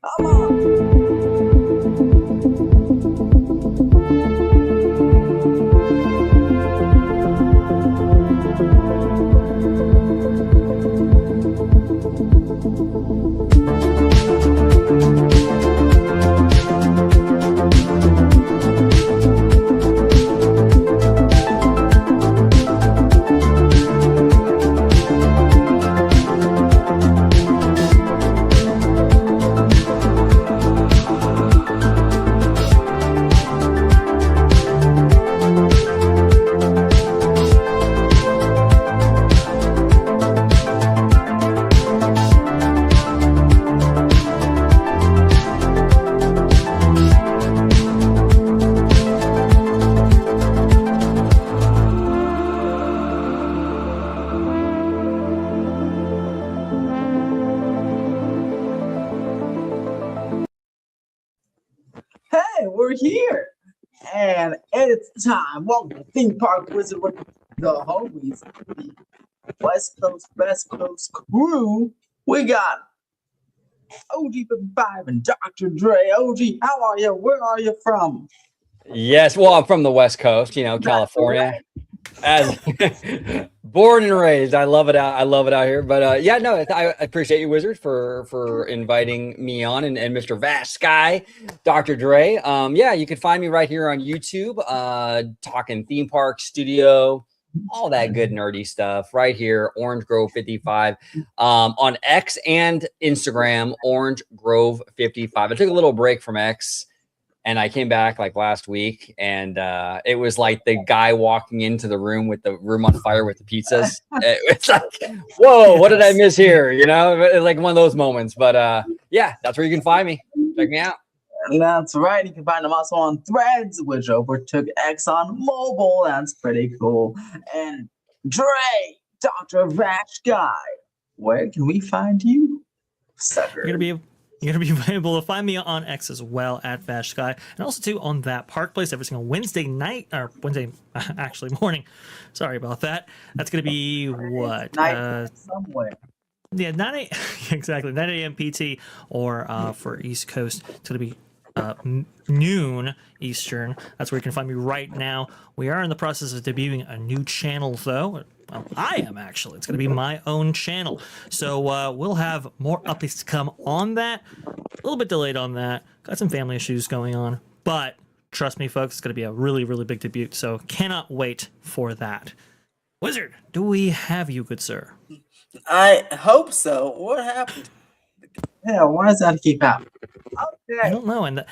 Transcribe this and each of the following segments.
Come on. Hey, we're here. And it's time. Welcome to Theme Park Wizard with the homies, the West Coast crew. We got OG55 and Dr. Dre. OG, how are you? Where are you from? Yes, well, I'm from the West Coast, California. As born and raised, I love it out. I love it out here. But yeah, no, I appreciate you, Wizard, for inviting me on, and Mr. Vast Sky, Dr. Dre. Yeah, you can find me right here on YouTube, talking theme park studio, all that good nerdy stuff right here, Orange Grove 55, on X and Instagram, Orange Grove 55. I took a little break from X. And I came back like last week, and it was like the guy walking into the room with the room on fire with the pizzas. It's like, whoa, what did I miss here? Like one of those moments. But yeah, that's where you can find me. Check me out. That's right. You can find them also on Threads, which overtook X on mobile. That's pretty cool. And Dre, Dr. Vash Guy, where can we find you, sucker? You're gonna be able to find me on X as well at Vash Sky, and also too on that Park Place every single Wednesday night or Wednesday actually morning. Sorry about that. That's gonna be what Night somewhere. Yeah, 9 a.m. exactly 9 a.m. PT, or for East Coast it's gonna be noon Eastern. That's where you can find me right now. We are in the process of debuting a new channel, though. Well, I am actually. It's going to be my own channel. So we'll have more updates to come on that. A little bit delayed on that. Got some family issues going on. But trust me, folks, it's going to be a really, really big debut. So cannot wait for that. Wizard, do we have you, good sir? I hope so. What happened? Yeah, why does that keep out? Okay. I don't know. And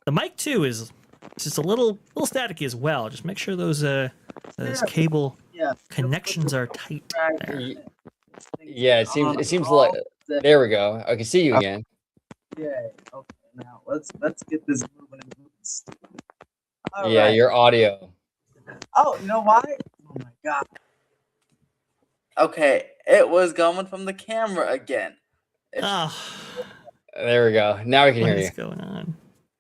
the mic, too, is just a little staticky as well. Just make sure those cable connections are tight there. Yeah, it seems like there we go. I can see you again. Yeah. Okay. Now let's get this moving and boost. Yeah, right. your audio. Oh, you know why? Oh my god. Okay, it was going from the camera again. There we go. Now we can hear you. What's going on?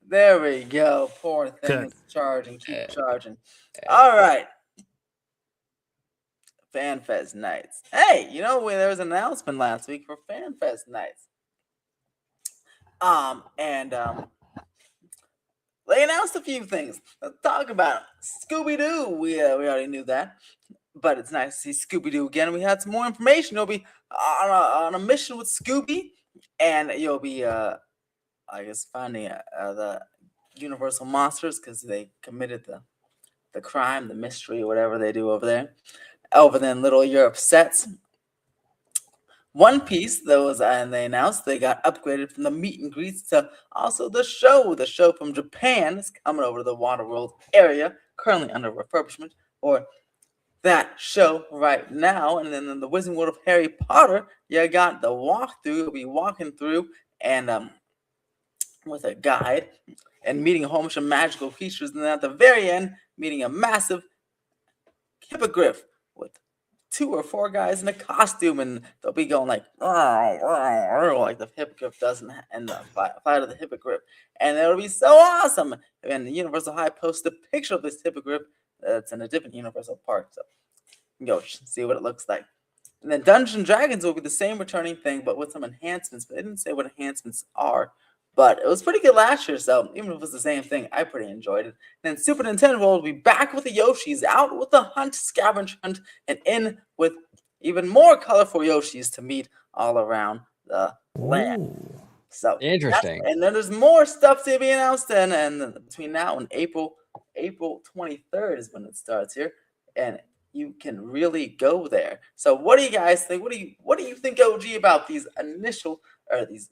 There we go. Poor thing. Good. It's charging. Keep charging. All right. FanFest nights. Hey, there was an announcement last week for FanFest nights. They announced a few things. Let's talk about Scooby-Doo. We already knew that, but it's nice to see Scooby-Doo again. We had some more information. You'll be on a mission with Scooby, and you'll be, I guess, finding the Universal monsters because they committed the crime, the mystery, whatever they do over there. Over there in Little Europe sets. One Piece, and they announced they got upgraded from the meet and greets to also the show. The show from Japan is coming over to the Waterworld area, currently under refurbishment, or that show right now. And then in the Wizarding World of Harry Potter, you got the walkthrough. You'll be walking through and with a guide and meeting a whole bunch of magical creatures, and then at the very end, meeting a massive hippogriff with 2 or 4 guys in a costume, and they'll be going like the hippogriff does in the fight of the hippogriff, and it'll be so awesome. And the Universal High posted a picture of this hippogriff that's in a different Universal park, so you can go see what it looks like. And then Dungeons and Dragons will be the same returning thing, but with some enhancements. But they didn't say what enhancements are but it was pretty good last year. So even if it was the same thing, I pretty enjoyed it. And then Super Nintendo World will be back with the Yoshis, out with the hunt, scavenge hunt, and in with even more colorful Yoshis to meet all around the land. Ooh. So Interesting. and then there's more stuff to be announced, and between now and April 23rd is when it starts here, and you can really go there. So what do you guys think? What do you think, OG, about these initial or these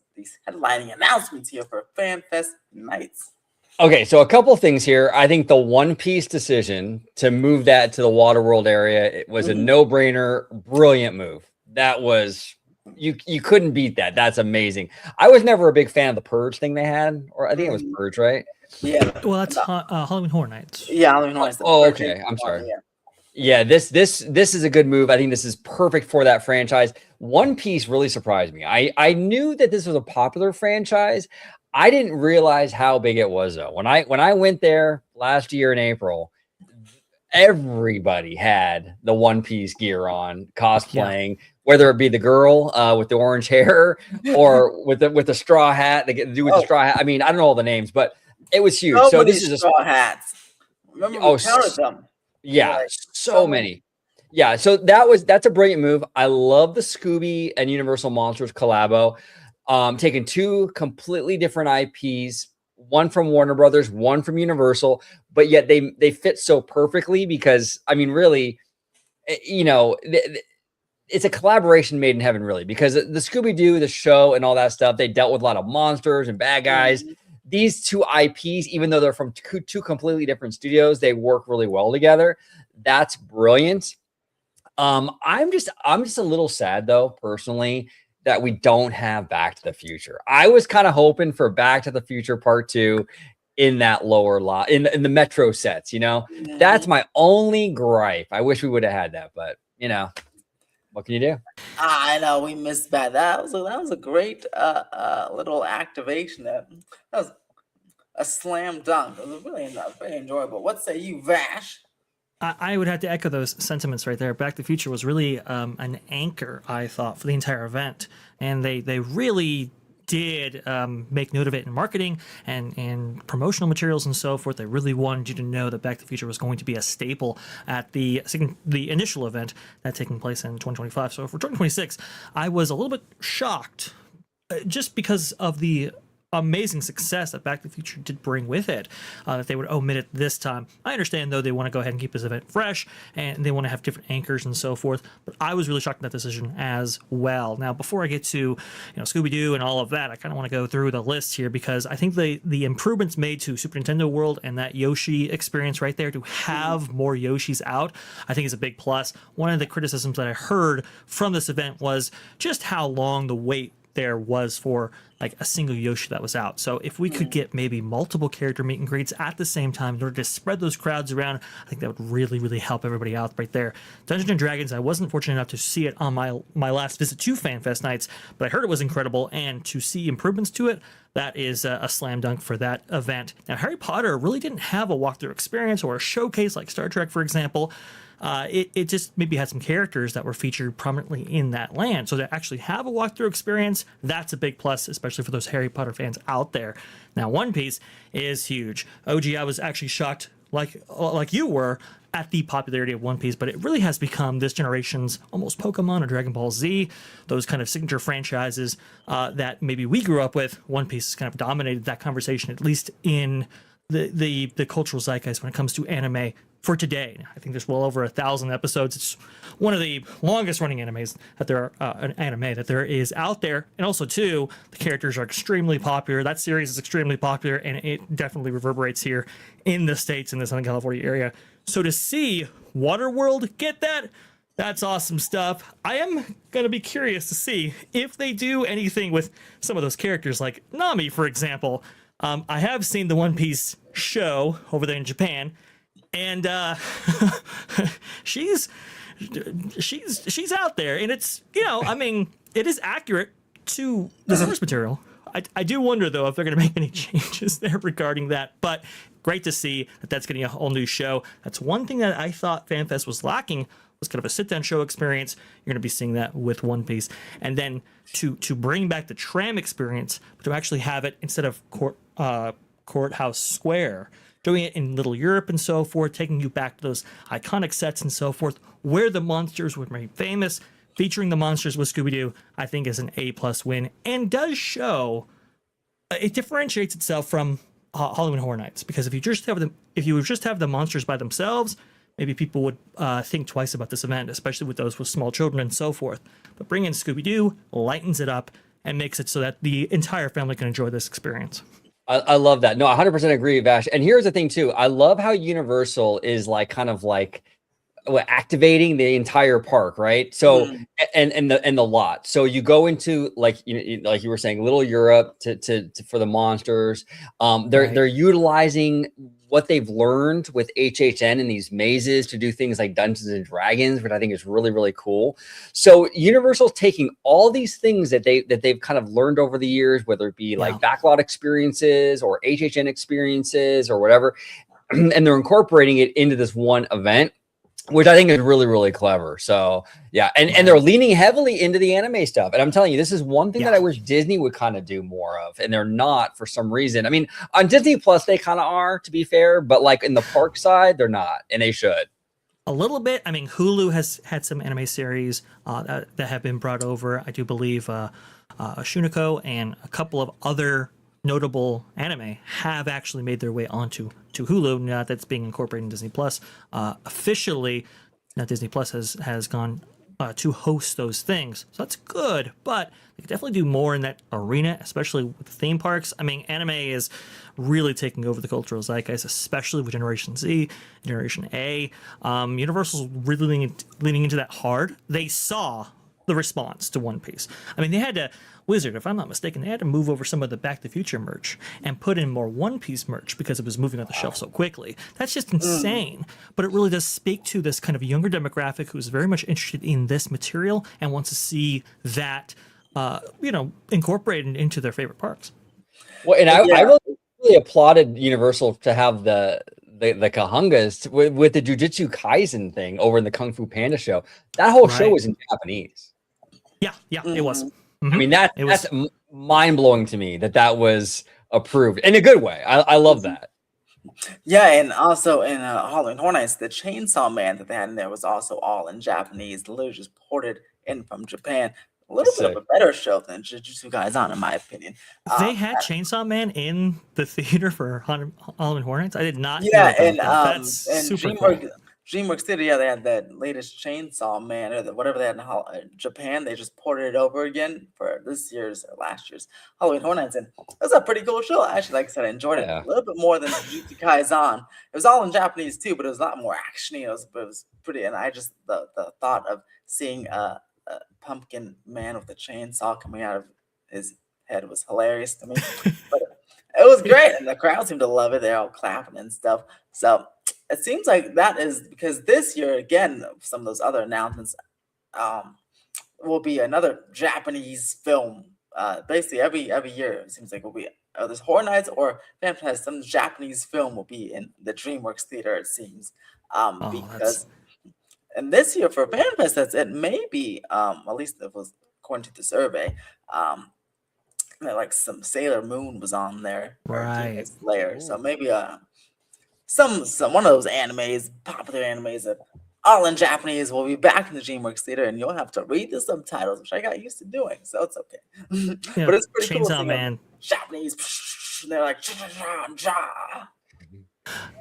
headlining announcements here for FanFest nights? Okay, so a couple things here. I think the One Piece decision to move that to the Waterworld area, it was a no-brainer, brilliant move. That was you couldn't beat that. That's amazing. I was never a big fan of the Purge thing they had, or I think it was Purge, right? Yeah. Well, that's Halloween Horror Nights. Yeah, Halloween Horror Nights. Oh, okay. I'm sorry. Yeah, this is a good move. I think this is perfect for that franchise. One Piece really surprised me. I knew that this was a popular franchise. I didn't realize how big it was though. When I went there last year in April, everybody had the One Piece gear on, cosplaying, whether it be the girl with the orange hair or with the straw hat, the dude with the straw hat. I mean, I don't know all the names, but it was huge. So this is straw hats. Remember we counted them. Yeah, Like, so many. Yeah, so that's a brilliant move. I love the Scooby and Universal Monsters collabo. Taking two completely different IPs, one from Warner Brothers, one from Universal, but yet they fit so perfectly because I mean, really, you know, it's a collaboration made in heaven, really, because the Scooby-Doo, the show, and all that stuff, they dealt with a lot of monsters and bad guys. These two IPs, even though they're from two completely different studios, they work really well together. That's brilliant. I'm just a little sad though, personally, that we don't have Back to the Future. I was kind of hoping for Back to the Future Part 2 in that lower lot, in the Metro sets, you know? That's my only gripe. I wish we would have had that, but you know, what can you do? I know we missed that. That was a great little activation. That was a slam dunk. It was really very enjoyable. What say you, Vash? I would have to echo those sentiments right there. Back to the Future was really an anchor, I thought, for the entire event, and they really did make note of it in marketing and promotional materials and so forth. They really wanted you to know that Back to the Future was going to be a staple at the initial event that taking place in 2025. So for 2026, I was a little bit shocked just because of the amazing success that Back to the Future did bring with it, that they would omit it this time. I understand, though, they want to go ahead and keep this event fresh, and they want to have different anchors and so forth, but I was really shocked at that decision as well. Now, before I get to Scooby-Doo and all of that, I kind of want to go through the list here, because I think the improvements made to Super Nintendo World and that Yoshi experience right there, to have more Yoshis out, I think is a big plus. One of the criticisms that I heard from this event was just how long the wait there was for like a single Yoshi that was out. So if we could get maybe multiple character meet and greets at the same time in order to spread those crowds around, I think that would really, really help everybody out right there. Dungeons and Dragons, I wasn't fortunate enough to see it on my last visit to FanFest nights, but I heard it was incredible, and to see improvements to it, that is a slam dunk for that event. Now, Harry Potter really didn't have a walkthrough experience or a showcase like Star Trek, for example. It just maybe had some characters that were featured prominently in that land. So to actually have a walkthrough experience, that's a big plus, especially for those Harry Potter fans out there. Now, One Piece is huge. OG, I was actually shocked, like you were, at the popularity of One Piece, but it really has become this generation's almost Pokemon or Dragon Ball Z, those kind of signature franchises that maybe we grew up with. One Piece has kind of dominated that conversation, at least in the cultural zeitgeist when it comes to anime for today. I think there's well over 1,000 episodes. It's one of the longest running animes that there are, an anime that there is out there. And also, too, the characters are extremely popular. That series is extremely popular, and it definitely reverberates here in the States, in the Southern California area. So to see Waterworld get that, that's awesome stuff. I am going to be curious to see if they do anything with some of those characters, like Nami, for example. I have seen the One Piece show over there in Japan, and she's out there, and it's, I mean, it is accurate to the source material. I do wonder, though, if they're going to make any changes there regarding that, but great to see that that's getting a whole new show. That's one thing that I thought FanFest was lacking, was kind of a sit-down show experience. You're going to be seeing that with One Piece. And then to bring back the tram experience, but to actually have it instead of Courthouse Square, doing it in Little Europe and so forth, taking you back to those iconic sets and so forth, where the monsters were made famous, featuring the monsters with Scooby-Doo, I think is an A+ win, and does show it differentiates itself from Halloween Horror Nights, because if you just have the monsters by themselves, maybe people would think twice about this event, especially with those with small children and so forth. But bringing in Scooby-Doo lightens it up and makes it so that the entire family can enjoy this experience. I love that. No, I 100% agree, Vash. And here's the thing too. I love how Universal is like kind of like activating the entire park, right? So and the lot. So you go into like like you were saying, Little Europe to for the monsters. They're utilizing what they've learned with HHN and these mazes to do things like Dungeons and Dragons, which I think is really, really cool. So Universal's taking all these things that they've kind of learned over the years, whether it be like backlot experiences or HHN experiences or whatever, and they're incorporating it into this one event, which I think is really, really clever. So yeah, and they're leaning heavily into the anime stuff. And I'm telling you, this is one thing that I wish Disney would kind of do more of, and they're not for some reason. I mean, on Disney Plus, they kind of are, to be fair, but like in the park side, they're not, and they should. A little bit. I mean, Hulu has had some anime series that have been brought over. I do believe Shuniko and a couple of other notable anime have actually made their way onto Hulu. Now that's being incorporated in Disney Plus. Officially, now Disney Plus has gone to host those things, so that's good. But they could definitely do more in that arena, especially with theme parks. I mean, anime is really taking over the cultural zeitgeist, especially with Generation Z, Generation A. Universal's really leaning into that hard. They saw the response to One Piece. I mean, they had to, Wizard, if I'm not mistaken, they had to move over some of the Back to the Future merch and put in more One Piece merch because it was moving on the shelf so quickly. That's just insane. But it really does speak to this kind of younger demographic who's very much interested in this material and wants to see that, incorporated into their favorite parks. Well, and I really applauded Universal to have the Kahungas with the Jujutsu Kaisen thing over in the Kung Fu Panda show. That whole show was in Japanese. Yeah, it was. I mean, that's mind blowing to me that was approved in a good way. I love that. Yeah, and also in Halloween Horror Nights, the Chainsaw Man that they had in there was also all in Japanese, literally just ported in from Japan. A little bit of a better show than Jujutsu Kaisen, in my opinion. They had Chainsaw Man in the theater for Halloween Horror Nights. I did not. Yeah, and that's super cool. DreamWorks City, they had that latest Chainsaw Man or whatever they had in Japan. They just ported it over again for this year's or last year's Halloween Horror Nights, and it was a pretty cool show. Actually, like I said, I enjoyed it a little bit more than Jujutsu Kaisen. It was all in Japanese too, but it was a lot more actiony. It was pretty, and I just the thought of seeing a pumpkin man with a chainsaw coming out of his head was hilarious to me. But it was great, and the crowd seemed to love it. They're all clapping and stuff. So it seems like that is because this year, again, some of those other announcements will be another Japanese film. Basically, every year it seems like will be there's Horror Nights or Fanfest. Some Japanese film will be in the DreamWorks theater. It seems because. And this year for Fanfest, it may be, at least it was according to the survey, like some Sailor Moon was on there, right? Slayer. So maybe some one of those animes, popular animes, all in Japanese, will be back in the DreamWorks theater, and you'll have to read the subtitles, which I got used to doing, so it's okay. But it's pretty cool. Chainsaw Man, Japanese, and they're like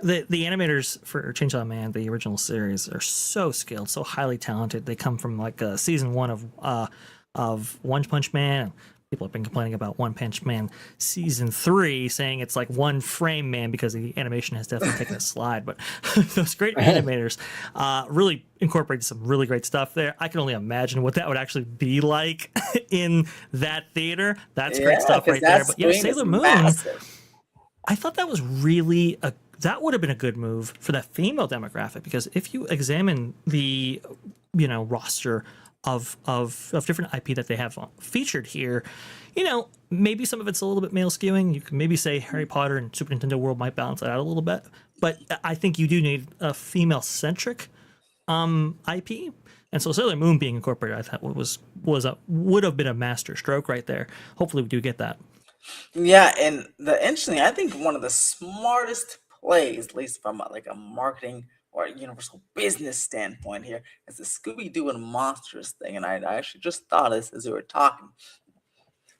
The animators for Chainsaw Man, the original series, are so skilled, so highly talented. They come from like season 1 of One Punch Man. People have been complaining about One Punch Man season 3, saying it's like One Frame Man because the animation has definitely taken a slide. But those great animators really incorporated some really great stuff there. I can only imagine what that would actually be like in that theater. That's great stuff right there. But yeah, Sailor Moon. Massive. I thought that was really that would have been a good move for that female demographic, because if you examine the roster of different IP that they have featured here, maybe some of it's a little bit male skewing. You can maybe say Harry Potter and Super Nintendo World might balance that out a little bit, but I think you do need a female centric IP. And so Sailor Moon being incorporated, I thought would have been a master stroke right there. Hopefully we do get that. Yeah, and I think one of the smartest plays, at least from like a marketing or a universal business standpoint here, is the Scooby Doo and Monsters thing. And I actually just thought of this as we were talking.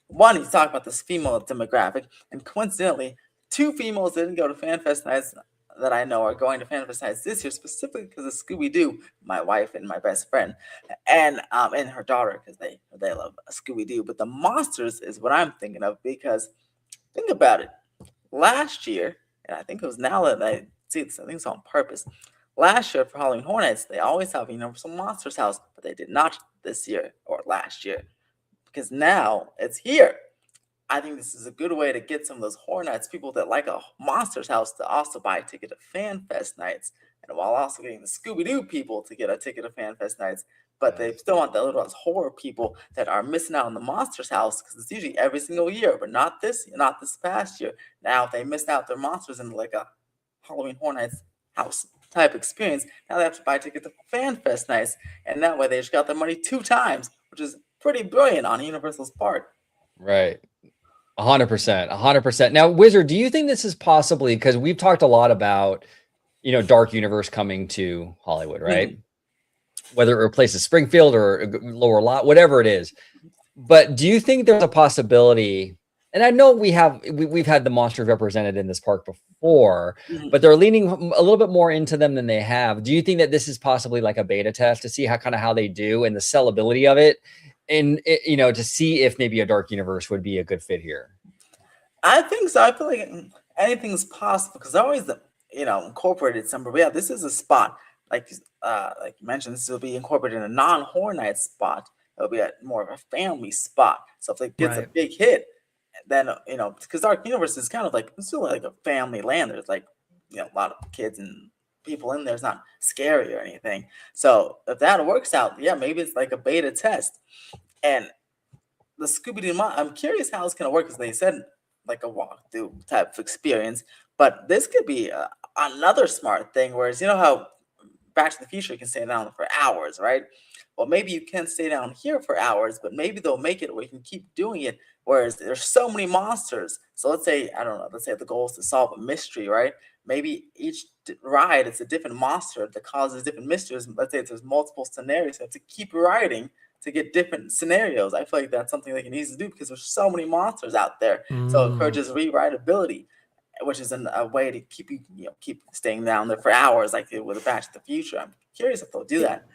One, he's talking about this female demographic, and coincidentally, two females didn't go to FanFest nights that I know are going to FanFest nights this year, specifically because of Scooby Doo, my wife and my best friend, and her daughter, because they love Scooby Doo. But the Monsters is what I'm thinking of, because think about it. Last year, and I think it was now that I see this, I think it's on purpose. Last year for Halloween Horror Nights, they always have Universal Monsters House, but they did not this year or last year, because now it's here. I think this is a good way to get some of those Horror Nights people that like a Monsters House to also buy a ticket to FanFest nights, and while also getting the Scooby-Doo people to get a ticket to FanFest nights. But they still want the little horror people that are missing out on the Monsters House, because it's usually every single year, but not this past year. Now, if they missed out their monsters in like a Halloween Horror Nights house type experience, now they have to buy a ticket to FanFest nights, and that way they just got their money 2 times, which is pretty brilliant on Universal's part. Right. 100%. Now, Wizard, do you think this is possibly, because we've talked a lot about, Dark Universe coming to Hollywood, right? Mm-hmm. Whether it replaces Springfield or Lower Lot, whatever it is. But do you think there's a possibility? And I know we've had the monsters represented in this park before, mm-hmm. but they're leaning a little bit more into them than they have. Do you think that this is possibly like a beta test to see how they do and the sellability of it, and to see if maybe a Dark Universe would be a good fit here? I think so. I feel like anything's possible because always incorporated somewhere. But yeah, this is a spot like you mentioned. This will be incorporated in a non-Horror Night spot. It'll be more of a family spot. So if it gets a big hit, then because Dark Universe is kind of like it's still like a family land. There's like a lot of kids and people in there. It's not scary or anything. So if that works out, yeah, maybe it's like a beta test. And the Scooby-Doo, I'm curious how it's gonna work because they said like a walkthrough type of experience. But this could be another smart thing. Whereas how Back to the Future you can stay down for hours, right? Well, maybe you can stay down here for hours, but maybe they'll make it where you can keep doing it. Whereas there's so many monsters. So let's say, I don't know, let's say the goal is to solve a mystery, right? Maybe each ride, it's a different monster that causes different mysteries. Let's say there's multiple scenarios. So you have to keep riding to get different scenarios. I feel like that's something they can easily do because there's so many monsters out there. So it encourages rewritability, which is a way to keep keep staying down there for hours like it would Back to the Future. I'm curious if they'll do that.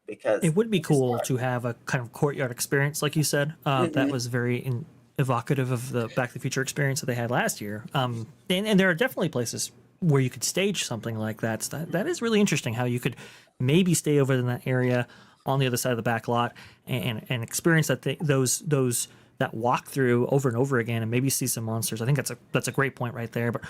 Because it would be cool to have a kind of courtyard experience, like you said. That was very evocative of the Back to the Future experience that they had last year. And there are definitely places where you could stage something like that. So that is really interesting how you could maybe stay over in that area on the other side of the back lot and experience those that walk through over and over again and maybe see some monsters. I think that's a great point right there. But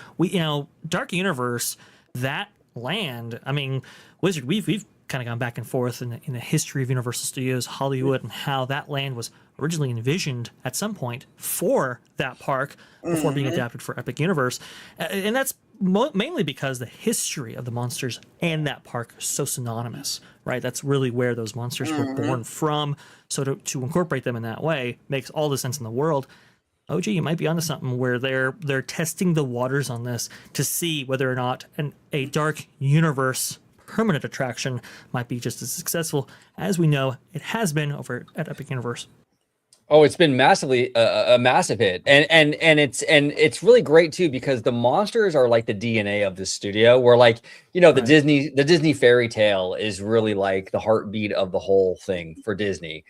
Dark Universe, that land, I mean, Wizard, we've kind of gone back and forth in the history of Universal Studios Hollywood and how that land was originally envisioned at some point for that park before being adapted for Epic Universe. And that's mainly because the history of the monsters and that park is so synonymous, right? That's really where those monsters were born from. So to incorporate them in that way makes all the sense in the world. OG, you might be onto something where they're testing the waters on this to see whether or not a Dark Universe permanent attraction might be just as successful as we know it has been over at Epic Universe. Oh, it's been massively a massive hit, and it's really great too because the monsters are like the DNA of the studio. Where the Disney fairy tale is really like the heartbeat of the whole thing for Disney,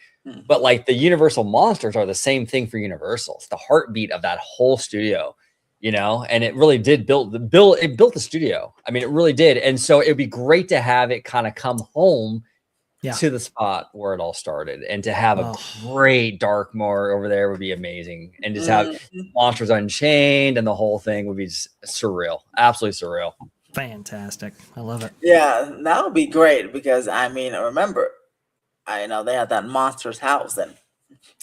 but like the Universal monsters are the same thing for Universal. It's the heartbeat of that whole studio. And it really did build the studio. I mean, it really did. And so it'd be great to have it kind of come home to the spot where it all started, and to have a great dark moor over there would be amazing. And just have Monsters Unchained and the whole thing would be surreal. Absolutely surreal. Fantastic. I love it. Yeah, that would be great because I mean, remember, I know they had that Monsters house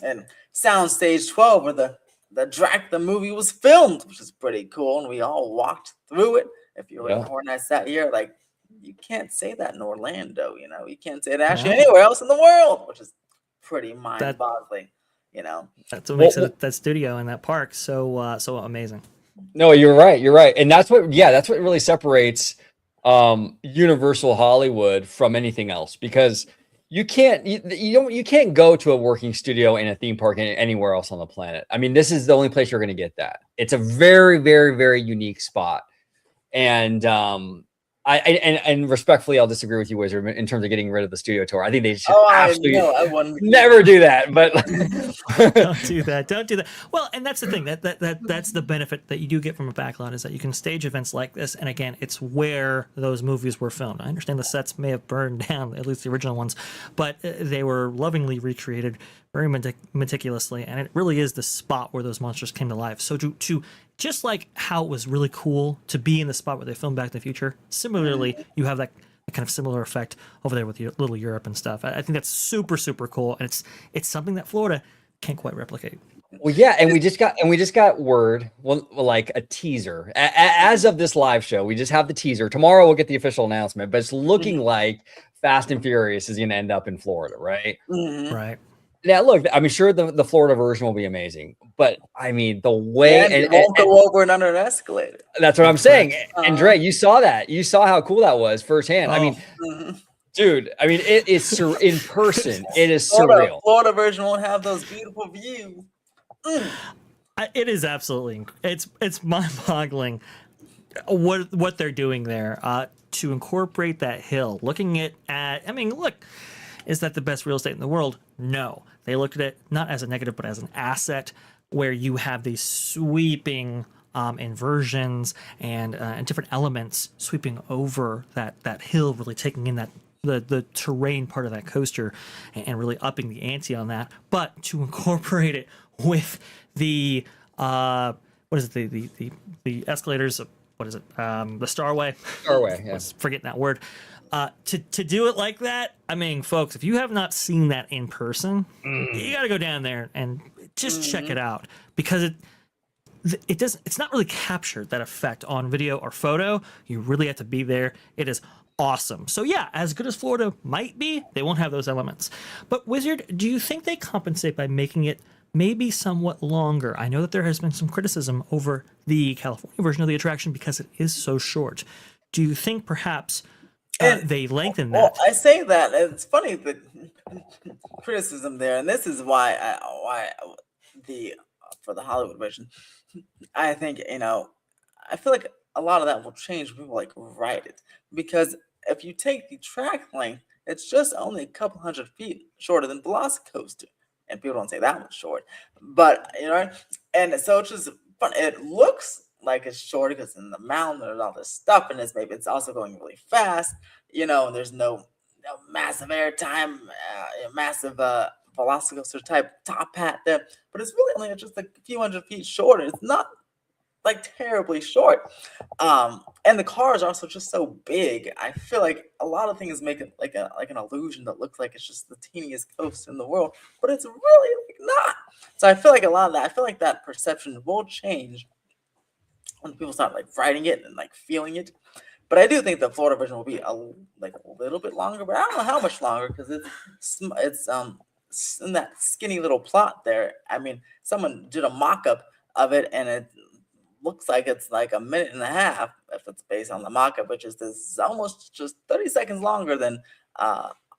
and Soundstage 12 where the movie was filmed, which is pretty cool, and we all walked through it. If you were in Horror Nights that year, like you can't say that in Orlando. You can't say it actually anywhere else in the world, which is pretty mind-boggling. That's what makes that studio and that park so amazing. No, you're right, and that's what really separates Universal Hollywood from anything else, because you can't go to a working studio in a theme park anywhere else on the planet. I mean, this is the only place you're going to get that. It's a very, very, very unique spot, and and respectfully, I'll disagree with you, Wizard, in terms of getting rid of the studio tour. I think they should absolutely never do that. But don't do that. Well, and that's the thing that's the benefit that you do get from a backlot, is that you can stage events like this. And again, it's where those movies were filmed. I understand the sets may have burned down, at least the original ones, but they were lovingly recreated very meticulously, and it really is the spot where those monsters came to life. So to just like how it was really cool to be in the spot where they filmed Back to the Future, similarly, you have that kind of similar effect over there with Little Europe and stuff. I think that's super, super cool, and it's something that Florida can't quite replicate. Well, yeah, and we just got word, like a teaser. As of this live show, we just have the teaser. Tomorrow we'll get the official announcement, but it's looking like Fast and Furious is going to end up in Florida, right? Mm-hmm. Right. Now, look, I'm sure the Florida version will be amazing, but I mean, the way it won't go over and under an escalator. That's what I'm saying. And Dre, you saw that. You saw how cool that was firsthand. I mean, dude, I mean, it is in person. It is surreal. Florida version won't have those beautiful views. It is absolutely. It's mind-boggling what they're doing there to incorporate that hill. Looking at, I mean, look. Is that the best real estate in the world? No. They looked at it not as a negative, but as an asset, where you have these sweeping inversions and different elements sweeping over that hill, really taking in that the terrain part of that coaster and really upping the ante on that. But to incorporate it with the what is it, the escalators? What is it? The Starway. Starway. Yeah. Forgetting that word. To do it like that, I mean, folks, if you have not seen that in person, you got to go down there and just check it out, because it's not really captured, that effect, on video or photo. You really have to be there. It is awesome. So yeah, as good as Florida might be, they won't have those elements. But Wizard, do you think they compensate by making it maybe somewhat longer? I know that there has been some criticism over the California version of the attraction because it is so short. Do you think perhaps they lengthen that? Well, I say that it's funny, the criticism there, and this is why for the Hollywood version, I think I feel like a lot of that will change when people like write it, because if you take the track length, it's just only a couple hundred feet shorter than Velocicoaster, and people don't say that much short, but and so it's just fun. It looks like it's short because in the mountain there's all this stuff, and it's also going really fast, and there's no massive air time, massive Velocicoaster type top hat there, but it's really only just a few hundred feet shorter. It's not like terribly short, and the cars are also just so big. I feel like a lot of things make it like an illusion that looks like it's just the teeniest coaster in the world, but it's really not. So I feel like a lot of that, I feel like that perception will change when people start like writing it and like feeling it. But I do think the Florida version will be a little bit longer, but I don't know how much longer, because it's in that skinny little plot there. I mean, someone did a mock-up of it, and it looks like it's like a minute and a half if it's based on the mock-up, which is almost just 30 seconds longer than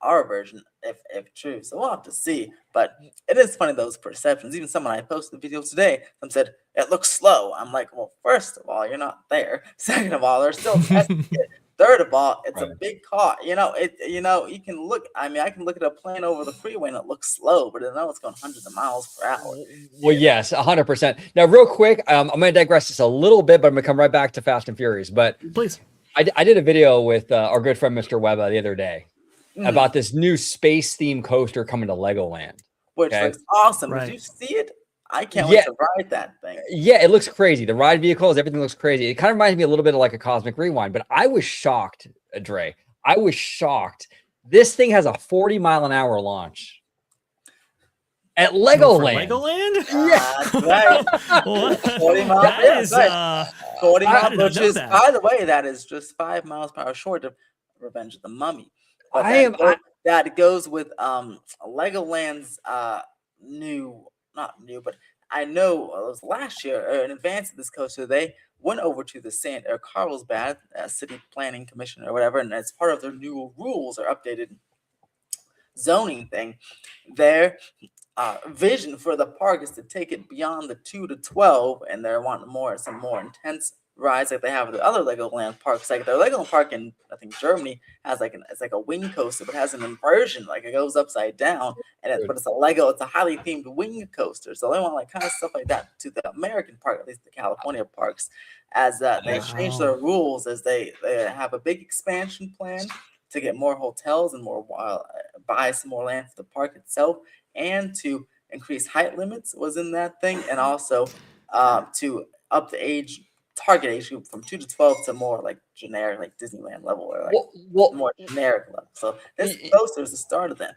our version, if true. So we'll have to see. But it is funny, those perceptions. Even someone I posted the video today, some said it looks slow. I'm like, well, first of all, you're not there. Second of all, they're still testing it. Third of all, it's a big car. You can look. I mean, I can look at a plane over the freeway and it looks slow, but I know it's going hundreds of miles per hour. Well, yes, 100%. Now, real quick, I'm going to digress just a little bit, but I'm going to come right back to Fast and Furious. But please, I did a video with our good friend Mr. Webba the other day about this new space themed coaster coming to Legoland, which looks awesome. Right. Did you see it? I can't wait to ride that thing. Yeah, it looks crazy. The ride vehicles, everything looks crazy. It kind of reminds me a little bit of like a Cosmic Rewind, but I was shocked, Dre. I was shocked. This thing has a 40-mile-an-hour launch at Legoland. Legoland? Yeah, that's right. 40 miles. That is 40 miles, which is, that. by the way, that is just 5 miles per hour short of Revenge of the Mummy. But that goes with Legoland's not new, but I know it was last year or in advance of this coaster, they went over to the Carlsbad City Planning Commission or whatever, and as part of their new rules or updated zoning thing, their vision for the park is to take it beyond the 2 to 12, and they're wanting some more intense rides like they have with the other Legoland parks. Like their Legoland park in I think Germany has it's like a wing coaster, but it has an inversion, like it goes upside down, but it's a highly themed wing coaster. So they want like kind of stuff like that to the American park, at least the California parks, as they change their rules as they have a big expansion plan to get more hotels and buy some more land for the park itself, and to increase height limits was in that thing, and also to up the target age group from 2 to 12 to more like generic, like Disneyland level, or like more generic level. So this coaster is the start of that.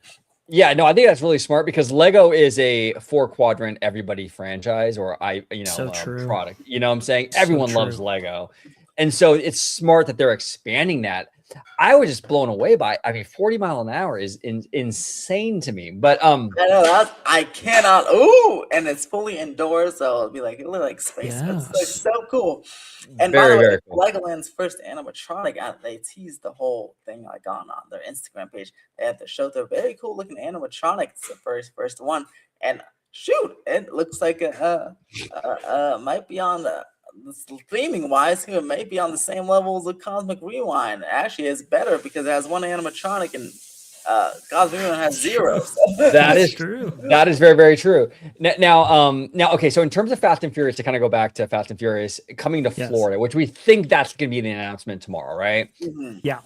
Yeah, no, I think that's really smart because Lego is a 4-quadrant everybody franchise or product. You know what I'm saying? Everyone loves Lego. And so it's smart that they're expanding that. I was just blown away by 40 mile an hour is insane to me. But I know I cannot. Ooh, and it's fully indoors, so it'll be like space. Yes. It's like so cool. And by the way, cool. Legoland's first animatronic, they teased the whole thing like on their Instagram page. They had to show their very cool looking animatronic. It's the first one, and shoot, it looks like might be on the. Theming wise, it may be on the same level as the Cosmic Rewind. Actually, it's better because it has one animatronic and Cosmic Rewind has 0. So. That is true. That is very, very true. Now, okay. So in terms of Fast and Furious, to kind of go back to Fast and Furious coming to Florida, which we think that's going to be the announcement tomorrow, right? Mm-hmm. Yeah.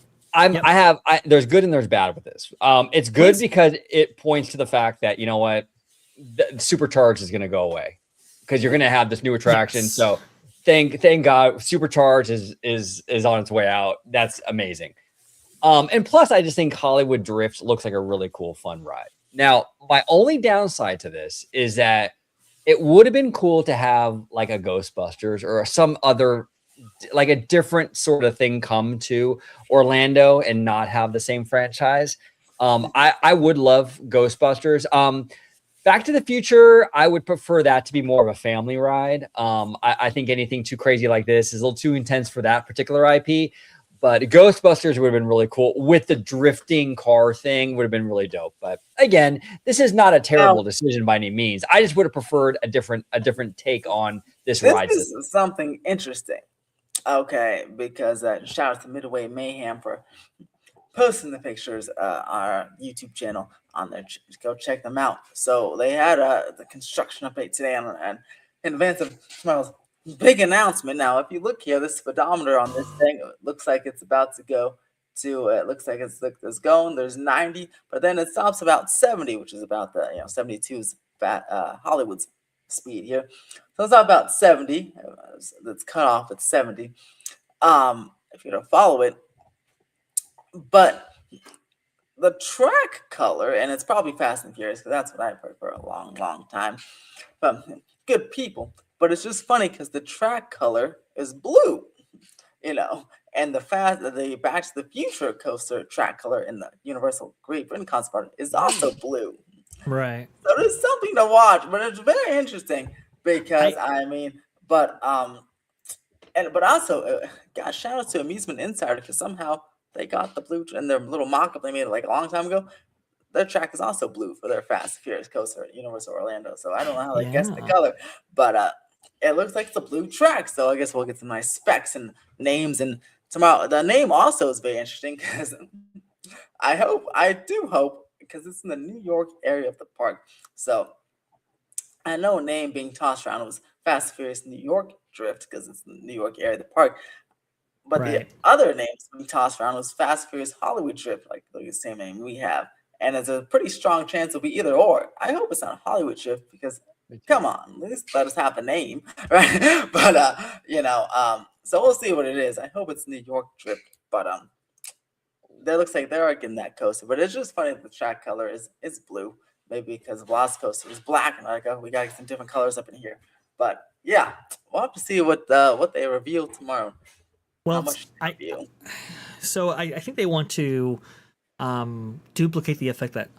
There's good and there's bad with this. It's good because it points to the fact that you know what, the Supercharged is going to go away because you're going to have this new attraction. Yes. So. Thank God, Supercharged is on its way out. That's amazing. And plus, I just think Hollywood Drift looks like a really cool, fun ride. Now, my only downside to this is that it would have been cool to have like a Ghostbusters or some other, like a different sort of thing come to Orlando and not have the same franchise. I would love Ghostbusters. Back to the Future, I would prefer that to be more of a family ride. I think anything too crazy like this is a little too intense for that particular IP. But Ghostbusters would have been really cool with the drifting car thing. Would have been really dope. But again, this is not a terrible decision by any means. I just would have preferred a different take on this ride. This is something interesting. Okay, because shout out to Midway Mayhem for posting the pictures on our YouTube channel on there. Go check them out. So they had the construction update today and in advance of tomorrow's big announcement. Now, if you look here, this speedometer on this thing looks like it's about to go to. It looks like it's going. There's 90, but then it stops about 70, which is about the 72's Hollywood's speed here. So it's about 70. That's cut off at 70. If you're to follow it. But the track color, and it's probably Fast and Furious because that's what I've heard for a long, long time. But good people. But it's just funny because the track color is blue, and the Back to the Future coaster track color in the Universal Great Britain Concert Park is also blue. Right. So there's something to watch, but it's very interesting because but also, gosh, shout out to Amusement Insider because somehow they got the blue in their little mock-up they made like a long time ago. Their track is also blue for their Fast and Furious coaster at Universal Orlando. So I don't know how they guessed the color, but it looks like it's a blue track. So I guess we'll get some nice specs and names. And tomorrow, the name also is very interesting because I do hope, because it's in the New York area of the park. So I know a name being tossed around was Fast and Furious New York Drift because it's in the New York area of the park. But the other names being tossed around was Fast and Furious Hollywood Drift, like the same name we have. And there's a pretty strong chance it'll be either or. I hope it's not Hollywood Drift because, come on, at least let us have a name, right? But, so we'll see what it is. I hope it's New York Drift. But that looks like they're getting that coaster. But it's just funny that the track color is blue. Maybe because Velocicoaster is black. And like, we got some different colors up in here. But, yeah, we'll have to see what they reveal tomorrow. Well, much you? I think they want to duplicate the effect that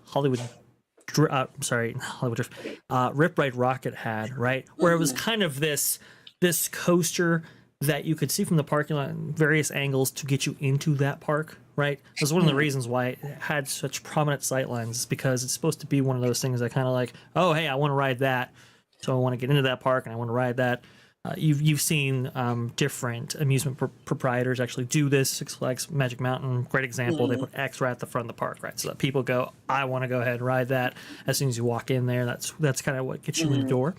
Rip Ride Rocket had, right? Where it was kind of this coaster that you could see from the parking lot in various angles to get you into that park, right? It was one of the reasons why it had such prominent sightlines, is because it's supposed to be one of those things that kind of like, oh, hey, I want to ride that, so I want to get into that park and I want to ride that. You've seen different amusement proprietors actually do this. Six Flags Magic Mountain, great example. They put X right at the front of the park, right, so that people go, I want to go ahead and ride that. As soon as you walk in there, that's kind of what gets you in the door.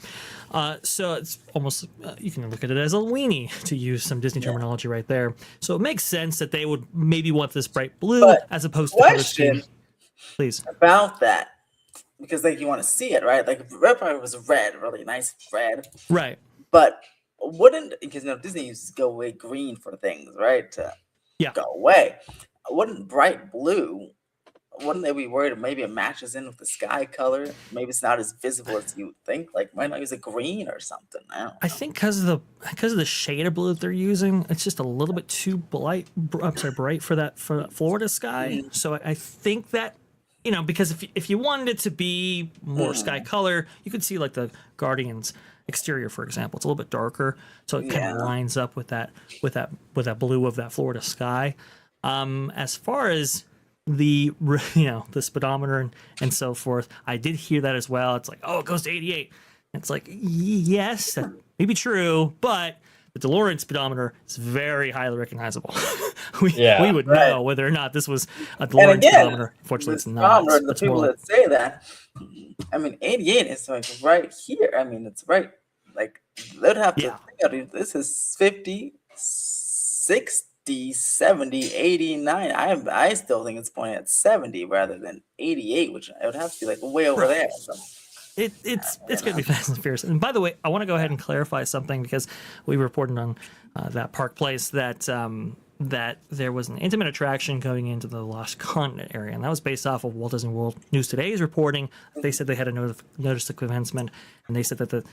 So it's almost you can look at it as a weenie, to use some Disney terminology right there. So it makes sense that they would maybe want this bright blue But as opposed to color scheme. Please. About that, because like you want to see it, right? Like Red Pirate was red, really nice red, Right. but wouldn't, because Disney used to go away green for things, right? To go away. Wouldn't bright blue? Wouldn't they be worried maybe it matches in with the sky color? Maybe it's not as visible as you think. Like, why not use a green or something? I think because of the shade of blue that they're using, it's just a little bit too bright for that Florida sky. So I think that, because if you wanted it to be more sky color, you could see like the Guardians exterior, for example. It's a little bit darker, so it kind of lines up with that blue of that Florida sky. As far as the the speedometer and so forth, I did hear that as well. It's like, oh, it goes to 88. It's like, yes, that may be true, but the DeLorean speedometer is very highly recognizable. we would know whether or not this was a DeLorean speedometer. Unfortunately, it's not. The people that say that, 88 is like right here. It's right. Like, they'd have to think, this is 50, 60, 70, 89. I still think it's pointing at 70 rather than 88, which I would have to be like way over there. So. It's going to be Fast and Furious. And by the way, I want to go ahead and clarify something, because we reported on that Park Place that there was an intimate attraction going into the Lost Continent area, and that was based off of Walt Disney World News Today's reporting. They said they had a notice of commencement, and they said that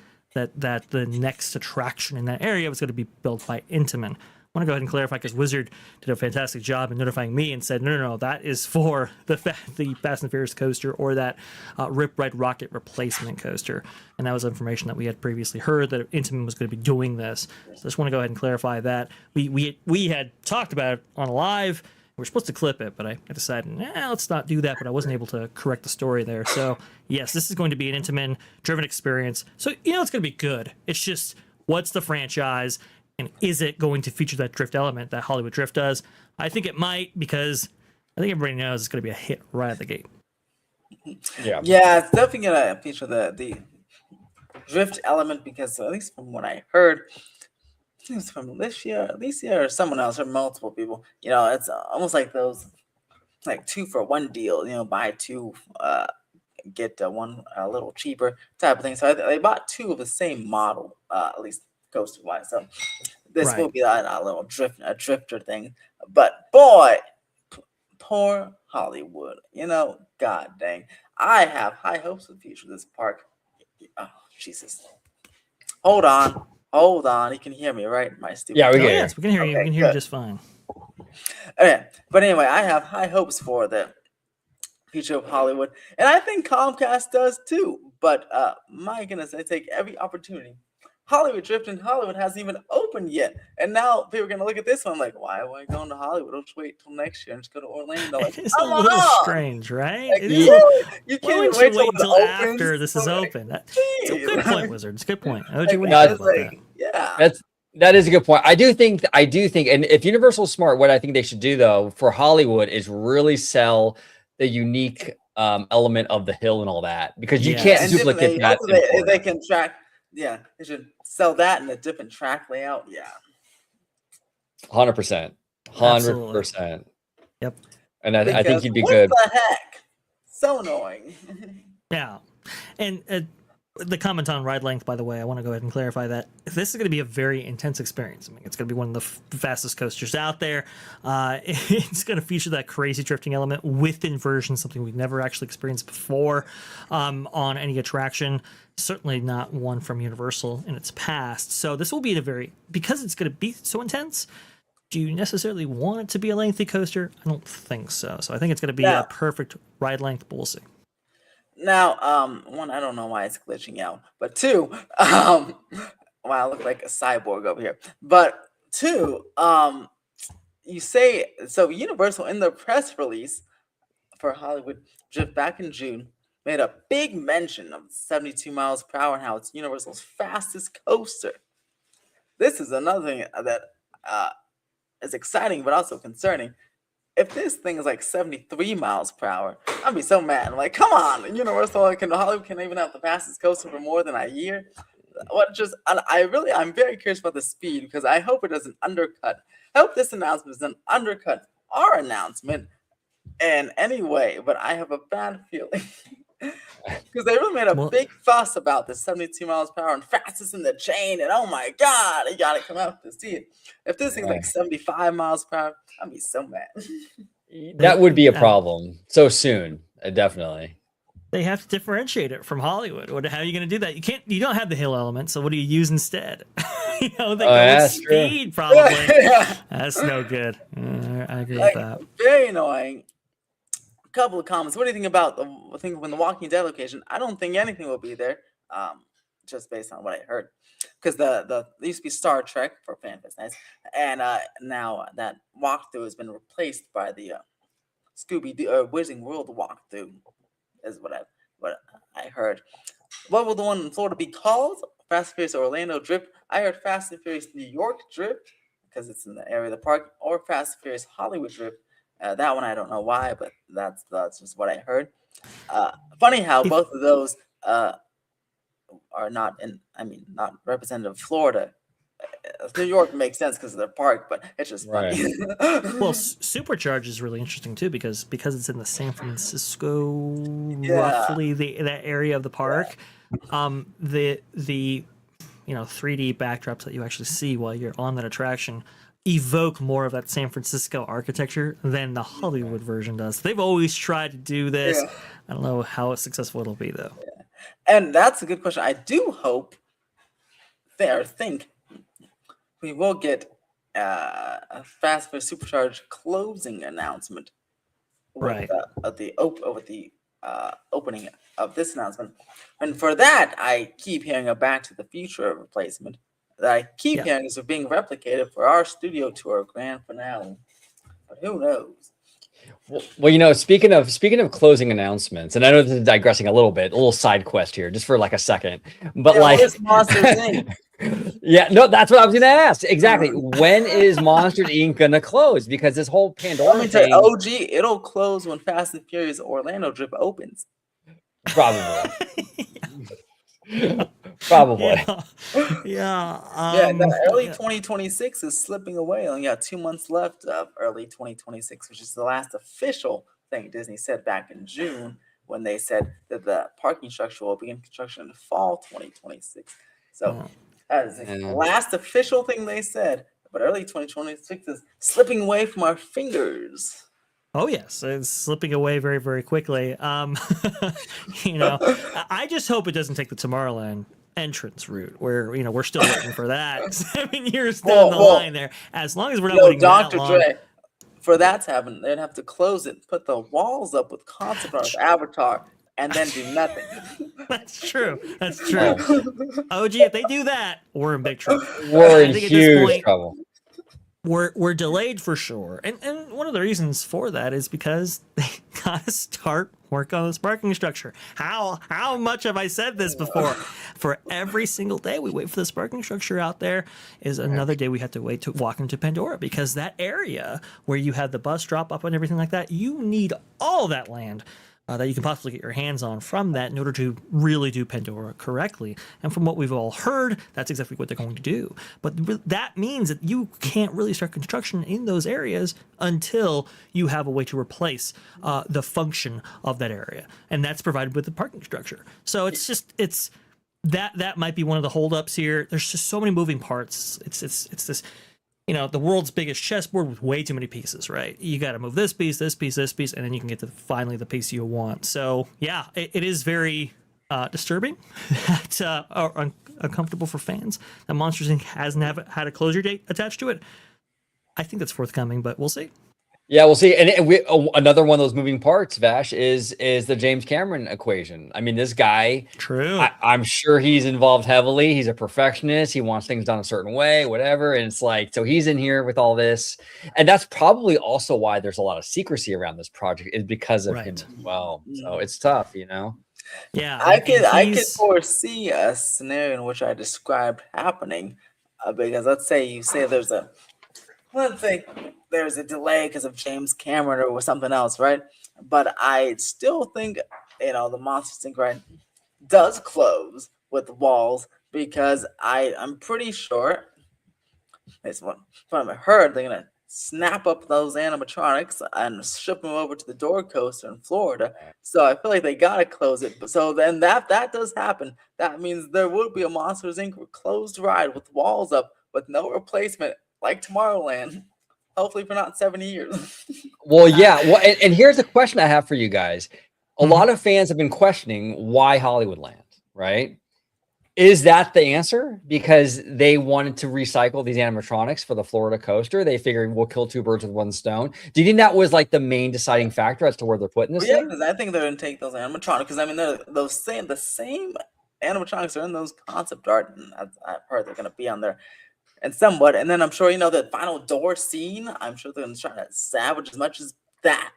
the next attraction in that area was going to be built by Intamin. I want to go ahead and clarify, because Wizard did a fantastic job in notifying me and said, no, that is for the Fast and Furious coaster, or that Rip Ride Rocket replacement coaster. And that was information that we had previously heard, that Intamin was going to be doing this. So I just want to go ahead and clarify that. We had talked about it on live. We were supposed to clip it, but I decided, let's not do that. But I wasn't able to correct the story there. So yes, this is going to be an Intamin-driven experience. So it's going to be good. It's just, what's the franchise? And is it going to feature that drift element that Hollywood Drift does? I think it might, because I think everybody knows it's going to be a hit right at the gate. Yeah, it's definitely going to feature the drift element, because at least from what I heard, I think it's from Alicia or someone else, or multiple people. It's almost like those, like 2-for-1 deal. Buy two, get one a little cheaper type of thing. So they bought two of the same model, at least coaster wise. So this will be a little drifter thing. But boy, poor Hollywood. God dang. I have high hopes for the future of this park. Oh, Jesus. Hold on. You can hear me, right? My stupid. Yeah, we can. Yes, we can hear you. We can hear you just fine. Okay. But anyway, I have high hopes for the future of Hollywood. And I think Comcast does too. But my goodness, I take every opportunity. Hollywood Drift in Hollywood hasn't even opened yet. And now people are going to look at this one like, why am I going to Hollywood? I'll just wait till next year and just go to Orlando. Like, it's a little strange, right? Like, you can't wait till after this is open. It's a good point, Wizard. It's a good point. What do you think about that? Yeah. That is a good point. I do think, and if Universal's smart, what I think they should do though for Hollywood is really sell the unique element of the hill and all that, because you can't duplicate that. They can track. Yeah, they should sell that in a different track layout. Yeah, 100%, 100%. Yep. And I think you'd be what good. What the heck? So annoying. Yeah, and the comment on ride length, by the way, I want to go ahead and clarify that this is going to be a very intense experience. It's going to be one of the fastest coasters out there. It's going to feature that crazy drifting element with inversion, something we've never actually experienced before on any attraction. Certainly not one from Universal in its past. So this will be because it's going to be so intense, do you necessarily want it to be a lengthy coaster? I don't think so. So I think it's going to be Yeah. a perfect ride length, but we'll see. Now, one, I don't know why it's glitching out, but two, wow, I look like a cyborg over here. But two, you say so. Universal in their press release for Hollywood Drift back in June made a big mention of 72 miles per hour and how it's Universal's fastest coaster. This is another thing that is exciting but also concerning. If this thing is like 73 miles per hour, I'd be so mad. I'm like, come on, Universal Hollywood can even have the fastest coaster for more than a year. I'm very curious about the speed because I hope it doesn't undercut. I hope this announcement doesn't undercut our announcement in any way, but I have a bad feeling. Because they really made a big fuss about the 72 miles per hour and fastest in the chain, and oh my god, you gotta come out to see it. If this thing's like 75 miles per hour, I'd be so mad. That would be a problem so soon, definitely. They have to differentiate it from Hollywood. How are you going to do that? You don't have the hill element, so what do you use instead? They go with speed, probably. That's no good. I agree with that. Very annoying. A couple of comments. What do you think about the thing when the Walking Dead location? I don't think anything will be there, just based on what I heard. Because the used to be Star Trek for FanFest Nights, and now that walkthrough has been replaced by the Scooby-Doo Wizarding World walkthrough, is what I heard. What will the one in Florida be called? Fast and Furious Orlando Drift. I heard Fast and Furious New York Drift because it's in the area of the park, or Fast and Furious Hollywood Drift. That one I don't know why, but that's just what I heard. Funny how both of those are not representative of Florida. New York makes sense because of their park, but it's just funny. Right. Well, Supercharge is really interesting too because it's in the San Francisco, roughly that area of the park. The 3D backdrops that you actually see while you're on that attraction evoke more of that San Francisco architecture than the Hollywood version does. They've always tried to do this. Yeah. I don't know how successful it'll be though. Yeah. And that's a good question. I do hope think we will get a Fast Furious Supercharged closing announcement with the opening of this announcement. And for that, I keep hearing a Back to the Future replacement that I keep hearing is being replicated for our studio tour grand finale. But who knows? Well, speaking of closing announcements, and I know this is digressing a little side quest here, just for like a second, but Monsters Inc. Yeah, no, that's what I was going to ask. Exactly. When is Monsters Inc. going to close? Because this whole Pandora thing... OG, it'll close when Fast and Furious Orlando Drift opens. Probably. Probably. Yeah. Early 2026 is slipping away. Only got 2 months left of early 2026, which is the last official thing Disney said back in June when they said that the parking structure will begin construction in fall 2026. So that is the last official thing they said. But early 2026 is slipping away from our fingers. Oh yes, it's slipping away very, very quickly. I just hope it doesn't take the Tomorrowland entrance route, where we're still waiting for that 7 years down the line there. As long as we're not waiting Dr. that long. Dre, for that to happen, they'd have to close it, put the walls up with concept art of Avatar, and then do nothing. That's true. OG, if they do that, we're in big trouble. We're in huge trouble. We're delayed for sure, and one of the reasons for that is because they gotta start work on this parking structure. How much have I said this before? For every single day we wait for this parking structure out there is another day we have to wait to walk into Pandora, because that area where you have the bus drop up and everything like that, you need all that land that you can possibly get your hands on from that in order to really do Pandora correctly. And from what we've all heard, that's exactly what they're going to do. But that means that you can't really start construction in those areas until you have a way to replace the function of that area. And that's provided with the parking structure. So that might be one of the holdups here. There's just so many moving parts. It's this... the world's biggest chessboard with way too many pieces, right? You got to move this piece, and then you can get to finally the piece you want. So, yeah, it is very disturbing, uncomfortable for fans that Monsters Inc. hasn't had a closure date attached to it. I think that's forthcoming, but we'll see. Yeah, we'll see. And we another one of those moving parts, Vash, is the James Cameron equation. I mean, this guy, True. I'm sure he's involved heavily. He's a perfectionist. He wants things done a certain way, whatever. And it's like, so he's in here with all this. And that's probably also why there's a lot of secrecy around this project, is because of him Right. as well. So it's tough, you know? Yeah, I and could he's- foresee a scenario in which I described happening, because let's say there's a delay because of James Cameron or something else, right? But I still think the Monsters Inc. right does close with walls, because I'm pretty sure it's what I heard they're gonna snap up those animatronics and ship them over to the Door Coaster in Florida. So I feel like they gotta close it. But so then that does happen. That means there would be a Monsters Inc. closed ride with walls up with no replacement, like Tomorrowland. Hopefully for not 70 years. Well, yeah. Well, and here's a question I have for you guys. A Mhm. lot of fans have been questioning why Hollywoodland, right? Is that the answer? Because they wanted to recycle these animatronics for the Florida coaster. They figured we'll kill two birds with one stone. Do you think that was like the main deciding factor as to where they're putting this Yeah, thing? because I think they're gonna take those animatronics. Because I mean, the same animatronics are in those concept art, and I've heard they're gonna be on there, and somewhat. And then I'm sure the final door scene. I'm sure they're gonna try to salvage as much as that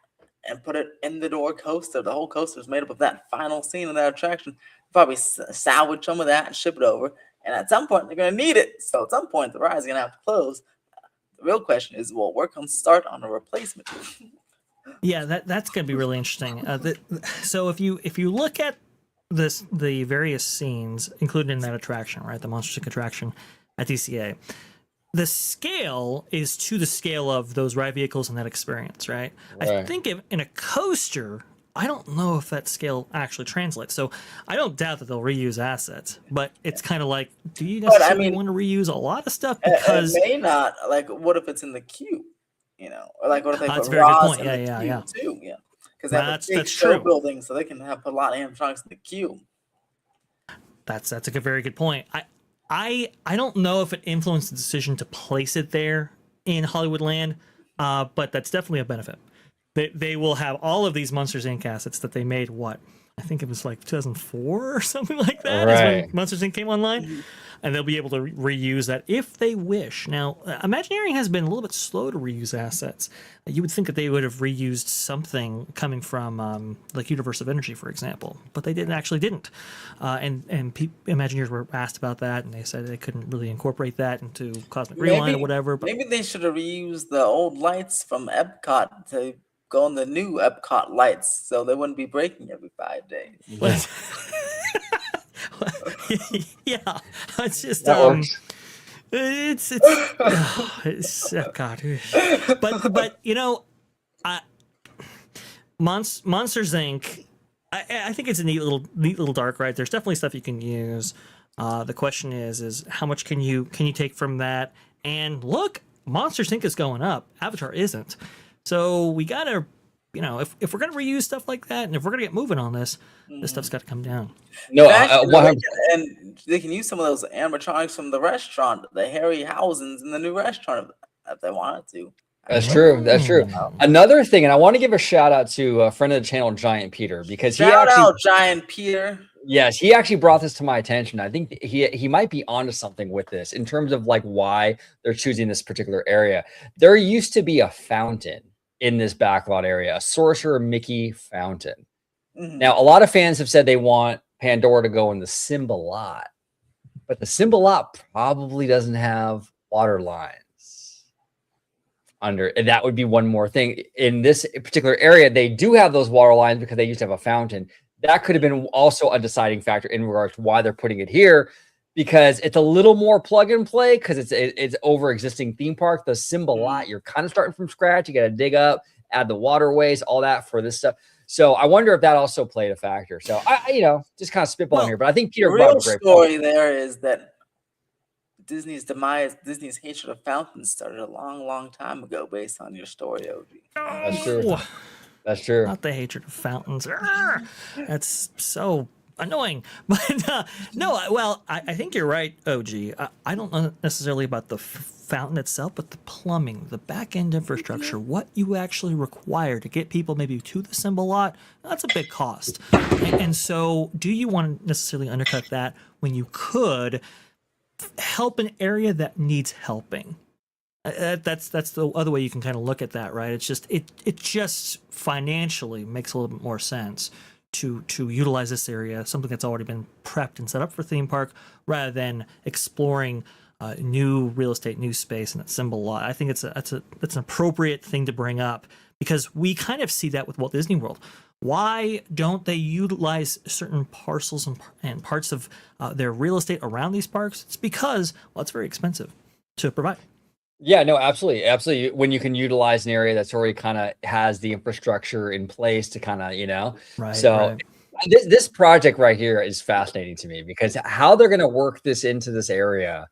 and put it in the Door Coaster. The whole coaster is made up of that final scene of that attraction. Probably salvage some of that and ship it over. And at some point, they're gonna need it. So at some point, the ride is gonna have to close. The real question is, well, where can start on a replacement? Yeah, that's going to be really interesting. So if you look at the various scenes included in that attraction, right, the Monsters Inc. attraction at DCA, the scale is to the scale of those ride vehicles and that experience, right? I Right. think in a coaster, I don't know if that scale actually translates. So I don't doubt that they'll reuse assets, but it's kind of like, do you But, I necessarily mean, want to reuse a lot of stuff? It Because may not. Like, what if it's in the queue? Or like, what if they That's put a very good Ross point. in Yeah, the yeah, queue yeah. too? Yeah, because they have a That's- big that's show true. building, so they can put a lot of animatronics in the queue. that's a very good point. I don't know if it influenced the decision to place it there in Hollywoodland, but that's definitely a benefit. They will have all of these Monsters Inc. assets that they made. What, I think it was like 2004 or something like that is when Right. Monsters Inc. came online, and they'll be able to reuse that if they wish. Now, Imagineering has been a little bit slow to reuse assets. You would think that they would have reused something coming from like Universe of Energy, for example, but they didn't. And Imagineers were asked about that, and they said they couldn't really incorporate that into Cosmic Rewind or whatever. But Maybe they should have reused the old lights from Epcot to go on the new Epcot lights, so they wouldn't be breaking every 5 days. yeah, it's just That works. it's God, but Monsters Inc. I think it's a neat little dark ride. There's definitely stuff you can use. The question is how much can you take from that? And look, Monsters Inc. is going up. Avatar isn't. So we gotta, if we're gonna reuse stuff like that, and if we're gonna get moving on this stuff's got to come down. No, Actually, 100. and they can use some of those animatronics from the restaurant, the Harryhausen's in the new restaurant, if they wanted to. That's true. That's true. Another thing, and I want to give a shout out to a friend of the channel, Giant Peter, because Shout out Giant Peter. Yes, he actually brought this to my attention. I think he might be onto something with this in terms of like why they're choosing this particular area. There used to be a fountain in this backlot area, a Sorcerer Mickey fountain. Mhm. Now, a lot of fans have said they want Pandora to go in the Simba lot, but the Simba lot probably doesn't have water lines under, and that would be one more thing. In this particular area, they do have those water lines because they used to have a fountain. That could have been also a deciding factor in regards to why they're putting it here, because it's a little more plug and play because it's over existing theme park. The Simba lot, you're kind of starting from scratch. You got to dig up, add the waterways, all that for this stuff. So I wonder if that also played a factor. So I just kind of spitballing here, but I think Peter The brought real up a great story point. there is that Disney's demise, Disney's hatred of fountains started a long, long time ago based on your story, OG. That's true. Oh, That's true. not the hatred of fountains. Arrgh! That's so annoying. But no, well, I think you're right, OG. I don't know necessarily about the fountain itself, but the plumbing, the back end infrastructure, what you actually require to get people maybe to the symbol lot, that's a big cost. And so, do you want to necessarily undercut that when you could help an area that needs helping? That's the other way you can kind of look at that, right? It's just it just financially makes a little bit more sense to utilize this area, something that's already been prepped and set up for theme park, rather than exploring new real estate, new space, and that symbol lot. I think that's an appropriate thing to bring up, because we kind of see that with Walt Disney World. Why don't they utilize certain parcels and parts of their real estate around these parks? It's because, well, it's very expensive to provide. Yeah, no, absolutely. Absolutely. When you can utilize an area that's already kind of has the infrastructure in place to kind of, Right. So right. this project right here is fascinating to me, because how they're going to work this into this area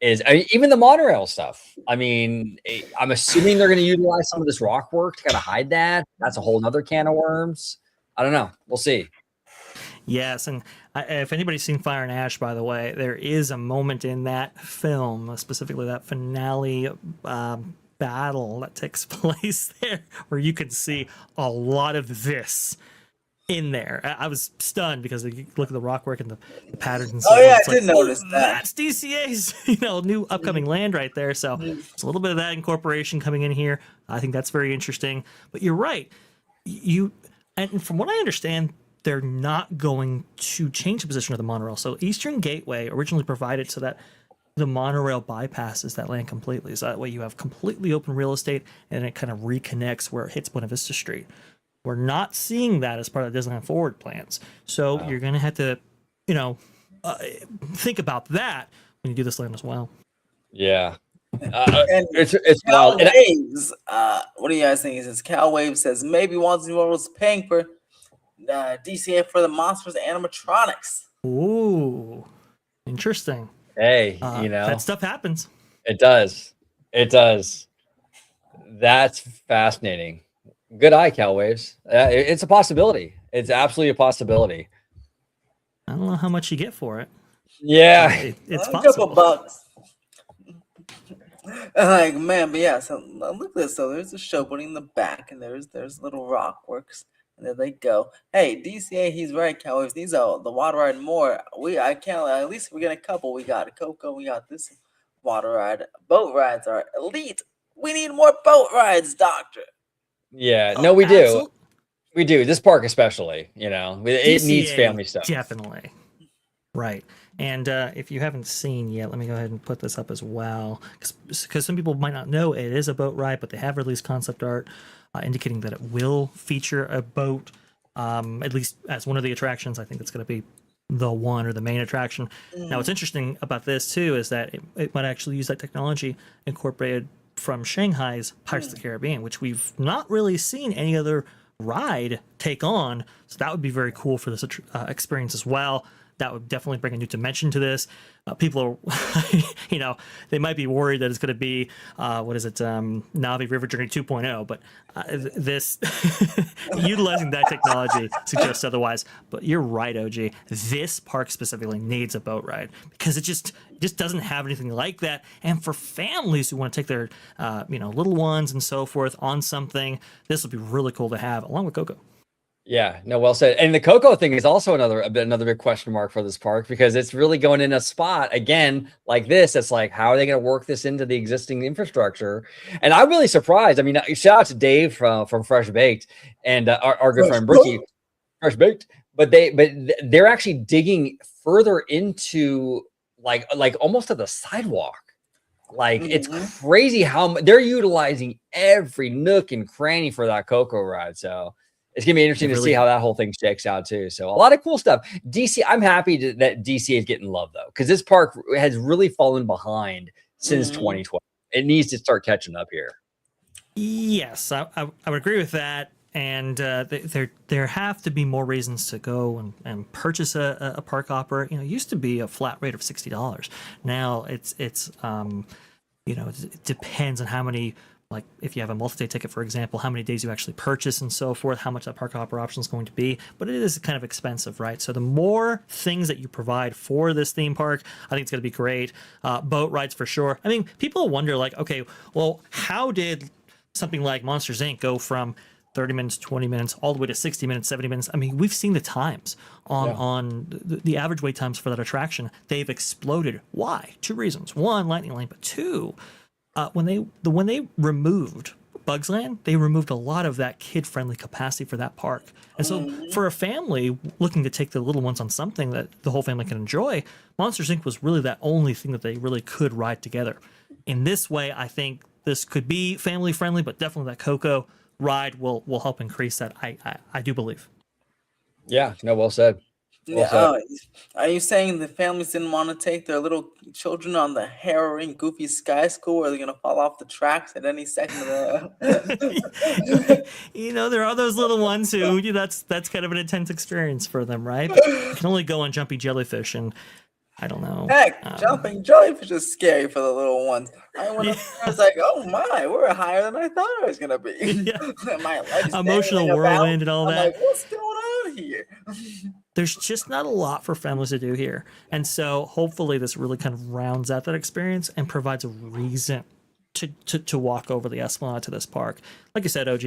is, I mean, even the monorail stuff. I mean, I'm assuming they're going to utilize some of this rock work to kind of hide that. That's a whole nother can of worms. I don't know. We'll see. Yes, and if anybody's seen Fire and Ash, by the way, there is a moment in that film, specifically that finale battle that takes place there, where you can see a lot of this in there. I was stunned, because you look at the rock work and the patterns and stuff. Oh yeah, it's I did notice that. That's DCA's new upcoming land right there. So it's a little bit of that incorporation coming in here. I think that's very interesting. But you're right. And from what I understand, they're not going to change the position of the monorail. So Eastern Gateway originally provided so that the monorail bypasses that land completely. So that way you have completely open real estate, and it kind of reconnects where it hits Buena Vista Street. We're not seeing that as part of the Disneyland Forward plans. So you're going to have to, think about that when you do this land as well. Yeah. And It's Cal wild. And Waves, what do you guys think? He says Cal Waves says maybe Walt Disney World was paying for DCA for the monsters animatronics. Ooh, interesting. hey, That stuff happens. it does. It does. That's fascinating. Good eye, Cal Waves. It's a possibility. It's absolutely a possibility. I don't know how much you get for it. Yeah. It's A couple possible. bucks. Like, man, but yeah, so look at this. So there's a showboating in the back, and there's little rock works, and there they go. Hey, DCA, he's right, Cal Waves needs the water ride and more. I can't, at least we're getting a couple. We got a Coco, we got this water ride. Boat rides are elite. We need more boat rides, Doctor. Yeah. No, we do. Absolute- We do. This park especially, it needs DCA, family stuff. Definitely. Right. And if you haven't seen yet, let me go ahead and put this up as well, because some people might not know it is a boat ride, but they have released concept art indicating that it will feature a boat, at least as one of the attractions. I think it's going to be the one, or the main attraction. Now, what's interesting about this too is that it might actually use that technology incorporated from Shanghai's Pirates of the Caribbean, which we've not really seen any other ride take on. So that would be very cool for this experience as well. That would definitely bring a new dimension to this. People are, they might be worried that it's going to be, Navi River Journey 2.0, but this, utilizing that technology suggests otherwise. But you're right, OG. This park specifically needs a boat ride, because it just doesn't have anything like that. And for families who want to take their, little ones and so forth on something, this would be really cool to have, along with Coco. Yeah, no, well said. And the Coco thing is also another big question mark for this park, because it's really going in a spot again like this. It's like, how are they going to work this into the existing infrastructure? And I'm really surprised. I mean, shout out to Dave from Fresh Baked and our good friend Bricky, Fresh Baked. But they're actually digging further into like almost to the sidewalk. Like, it's crazy how they're utilizing every nook and cranny for that Coco ride. So it's gonna be interesting to see how that whole thing shakes out too. So a lot of cool stuff. DC, I'm happy that DC is getting love though, because this park has really fallen behind since 2012. It needs to start catching up here. Yes, I would agree with that. And there have to be more reasons to go and purchase a park hopper. It used to be a flat rate of $60. Now it depends on how many like if you have a multi-day ticket, for example, how many days you actually purchase and so forth, how much that park hopper option is going to be. But it is kind of expensive, right? So the more things that you provide for this theme park, I think it's going to be great. Boat rides for sure. I mean, people wonder like, okay, well, how did something like Monsters Inc. go from 30 minutes, 20 minutes, all the way to 60 minutes, 70 minutes? I mean, we've seen the times on the average wait times for that attraction. They've exploded. Why? Two reasons. One, Lightning Lane, but two, when they removed Bugs Land, they removed a lot of that kid-friendly capacity for that park. And so for a family looking to take the little ones on something that the whole family can enjoy, Monsters Inc. was really that only thing that they really could ride together. In this way, I think this could be family-friendly, but definitely that Coco ride will help increase that. I do believe. Yeah, no, well said. Yeah, are you saying the families didn't want to take their little children on the harrowing, goofy sky school, or they're gonna fall off the tracks at any second? You know, there are those little ones who that's kind of an intense experience for them, right? But you can only go on jumpy jellyfish, and I don't know. Heck, jumping jellyfish is scary for the little ones. I was like, oh my, we're higher than I thought I was gonna be. Yeah. My legs Emotional dangling whirlwind about. and all I'm that. like, what's going on here? There's just not a lot for families to do here. And so hopefully this really kind of rounds out that experience and provides a reason to walk over the Esplanade to this park. Like you said, OG,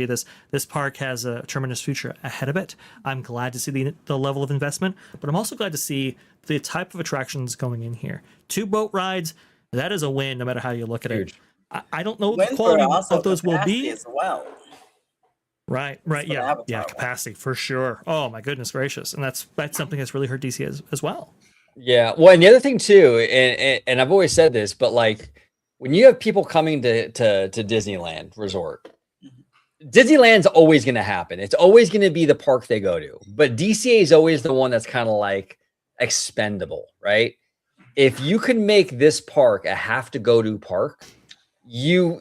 this park has a tremendous future ahead of it. I'm glad to see the level of investment, but I'm also glad to see the type of attractions going in here. 2 boat rides, that is a win no matter how you look at it. I don't know what the quality of those will be. As well. Right, yeah, capacity for sure. Oh my goodness gracious, and that's something that's really hurt DC as well. Yeah, well, and the other thing too, and I've always said this, but like when you have people coming to Disneyland Resort, Disneyland's always going to happen. It's always going to be the park they go to, but DCA is always the one that's kind of like expendable, right? If you can make this park a have to go to park, you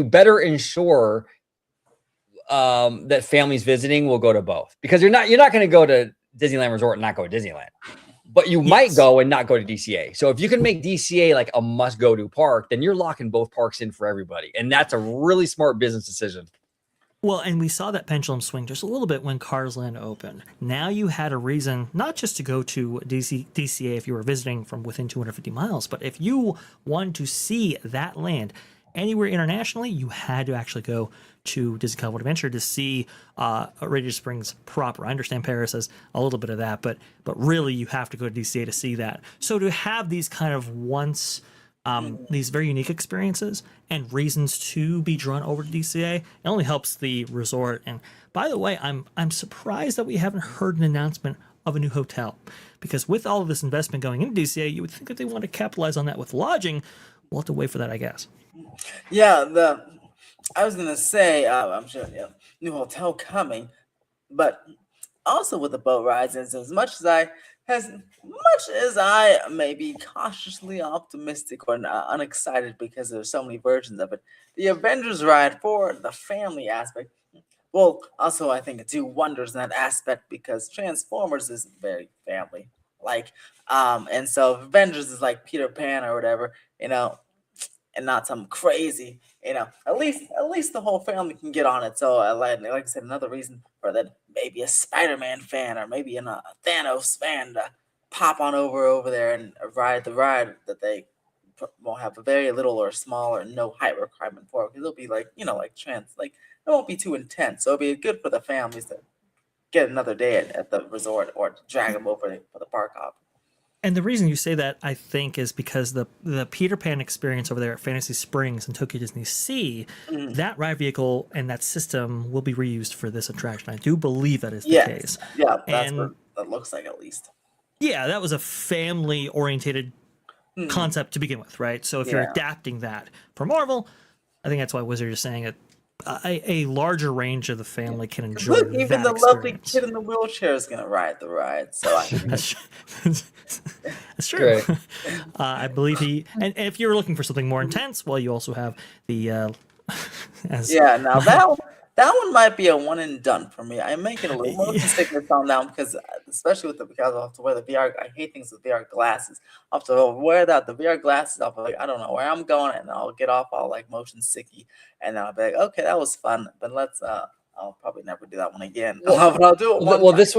better ensure that families visiting will go to both, because you're not going to go to Disneyland Resort and not go to Disneyland, but you might go and not go to DCA. So if you can make DCA like a must go to park, then you're locking both parks in for everybody. And that's a really smart business decision. Well, and we saw that pendulum swing just a little bit when Cars Land opened. Now you had a reason not just to go to DCA if you were visiting from within 250 miles, but if you wanted to see that land anywhere internationally, you had to actually go to Disney Hollywood Adventure to see Radiator Springs proper. I understand Paris has a little bit of that, but really you have to go to DCA to see that. So to have these kind of these very unique experiences and reasons to be drawn over to DCA, it only helps the resort. And by the way, I'm surprised that we haven't heard an announcement of a new hotel, because with all of this investment going into DCA, you would think that they want to capitalize on that with lodging. We'll have to wait for that, I guess. Yeah, I was gonna say, I'm sure, new hotel coming, but also with the boat rides, as much as I may be cautiously optimistic or unexcited because there's so many versions of it, the Avengers ride for the family aspect will also, I think, do wonders in that aspect, because Transformers is very family like, and so Avengers is like Peter Pan or whatever, and not some crazy, at least the whole family can get on it. So like I said, another reason for that, maybe a Spider-Man fan or maybe a Thanos fan to pop on over there and ride the ride that they won't have a very little or small or no height requirement for, because it'll be like, it won't be too intense. So it'll be good for the families to get another day at the resort or to drag them over for the park hop. And the reason you say that, I think, is because the Peter Pan experience over there at Fantasy Springs and Tokyo Disney Sea, that ride vehicle and that system will be reused for this attraction. I do believe that is the case. Yeah, that's what that looks like, at least. Yeah, that was a family-orientated concept to begin with, right? So if you're adapting that for Marvel, I think that's why Wizard is saying it. A larger range of the family can enjoy. Look, even the lovely experience. kid in the wheelchair is going to ride the ride. So That's true. I believe and if you're looking for something more intense, well, you also have the now that one might be a one and done for me. I'm making a little motion sickness on that one because, especially with because I have to wear the VR. I hate things with VR glasses. I have to wear the VR glasses. I'll be like, I don't know where I'm going, and I'll get off all like motion sicky, and then I'll be like, okay, that was fun, but let's. I'll probably never do that one again. But I'll do it one. Well, this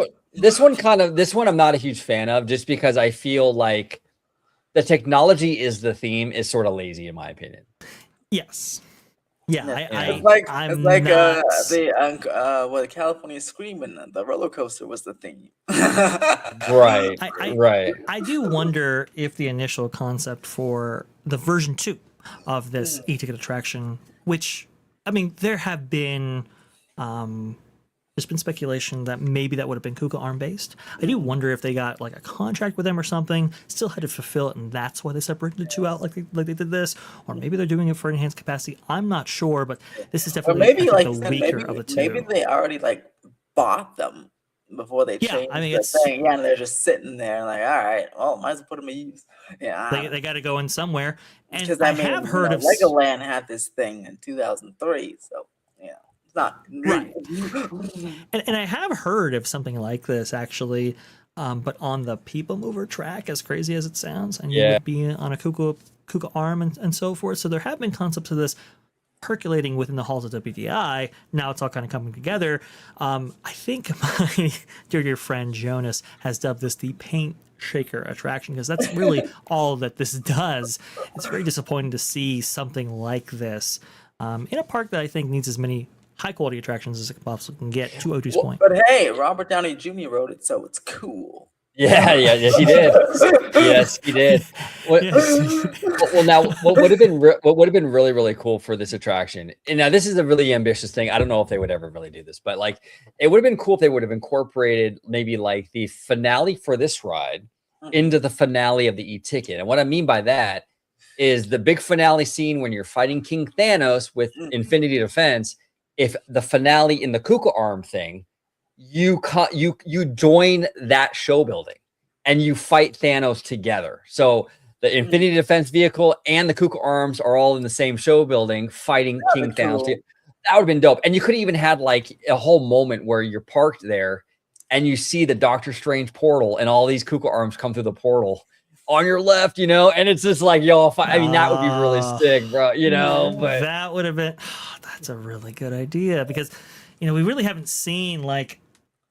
one I'm not a huge fan of, just because I feel like the technology is the theme is sort of lazy in my opinion. Yes. Yeah, it's I'm like not... the California Screaming, the roller coaster was the theme. Right. Right. I do wonder if the initial concept for the version 2 of this e-ticket attraction, which, I mean, there have been there's been speculation that maybe that would have been KUKA ARM based. I do wonder if they got like a contract with them or something, still had to fulfill it, and that's why they separated the two out like they did this, or maybe they're doing it for enhanced capacity. I'm not sure, but this is definitely maybe like the weaker of the two. Maybe they already like bought them before they changed the thing. Yeah, and they're just sitting there like, all right, well, might as well put them in use. Yeah, they got to go in somewhere. And because I have heard of Legoland had this thing in 2003, so yeah. Not right. and I have heard of something like this actually, but on the People Mover track, as crazy as it sounds, and you would be on a KUKA ARM and so forth. So there have been concepts of this percolating within the halls of WDI. Now it's all kind of coming together. I think my dear friend Jonas has dubbed this the Paint Shaker attraction, because that's really all that this does. It's very disappointing to see something like this in a park that I think needs as many high quality attractions as it possibly can get, to O2's point. But hey, Robert Downey Jr. wrote it, so it's cool. Yes, he did. Yes, he did. Well, now what would have been really, really cool for this attraction, and now this is a really ambitious thing. I don't know if they would ever really do this, but like it would have been cool if they would have incorporated maybe like the finale for this ride into the finale of the e-ticket. And what I mean by that is the big finale scene when you're fighting King Thanos with Infinity Defense. If the finale in the KUKA ARM thing, you join that show building and you fight Thanos together. So the Infinity Defense vehicle and the KUKA ARMs are all in the same show building fighting King Thanos. Cool. That would have been dope. And you could have even had like a whole moment where you're parked there and you see the Doctor Strange portal and all these KUKA ARMs come through the portal on your left, you know, and it's just like, yo, I mean, that would be really sick, bro, you know, but that would have been, that's a really good idea, because, you know, we really haven't seen like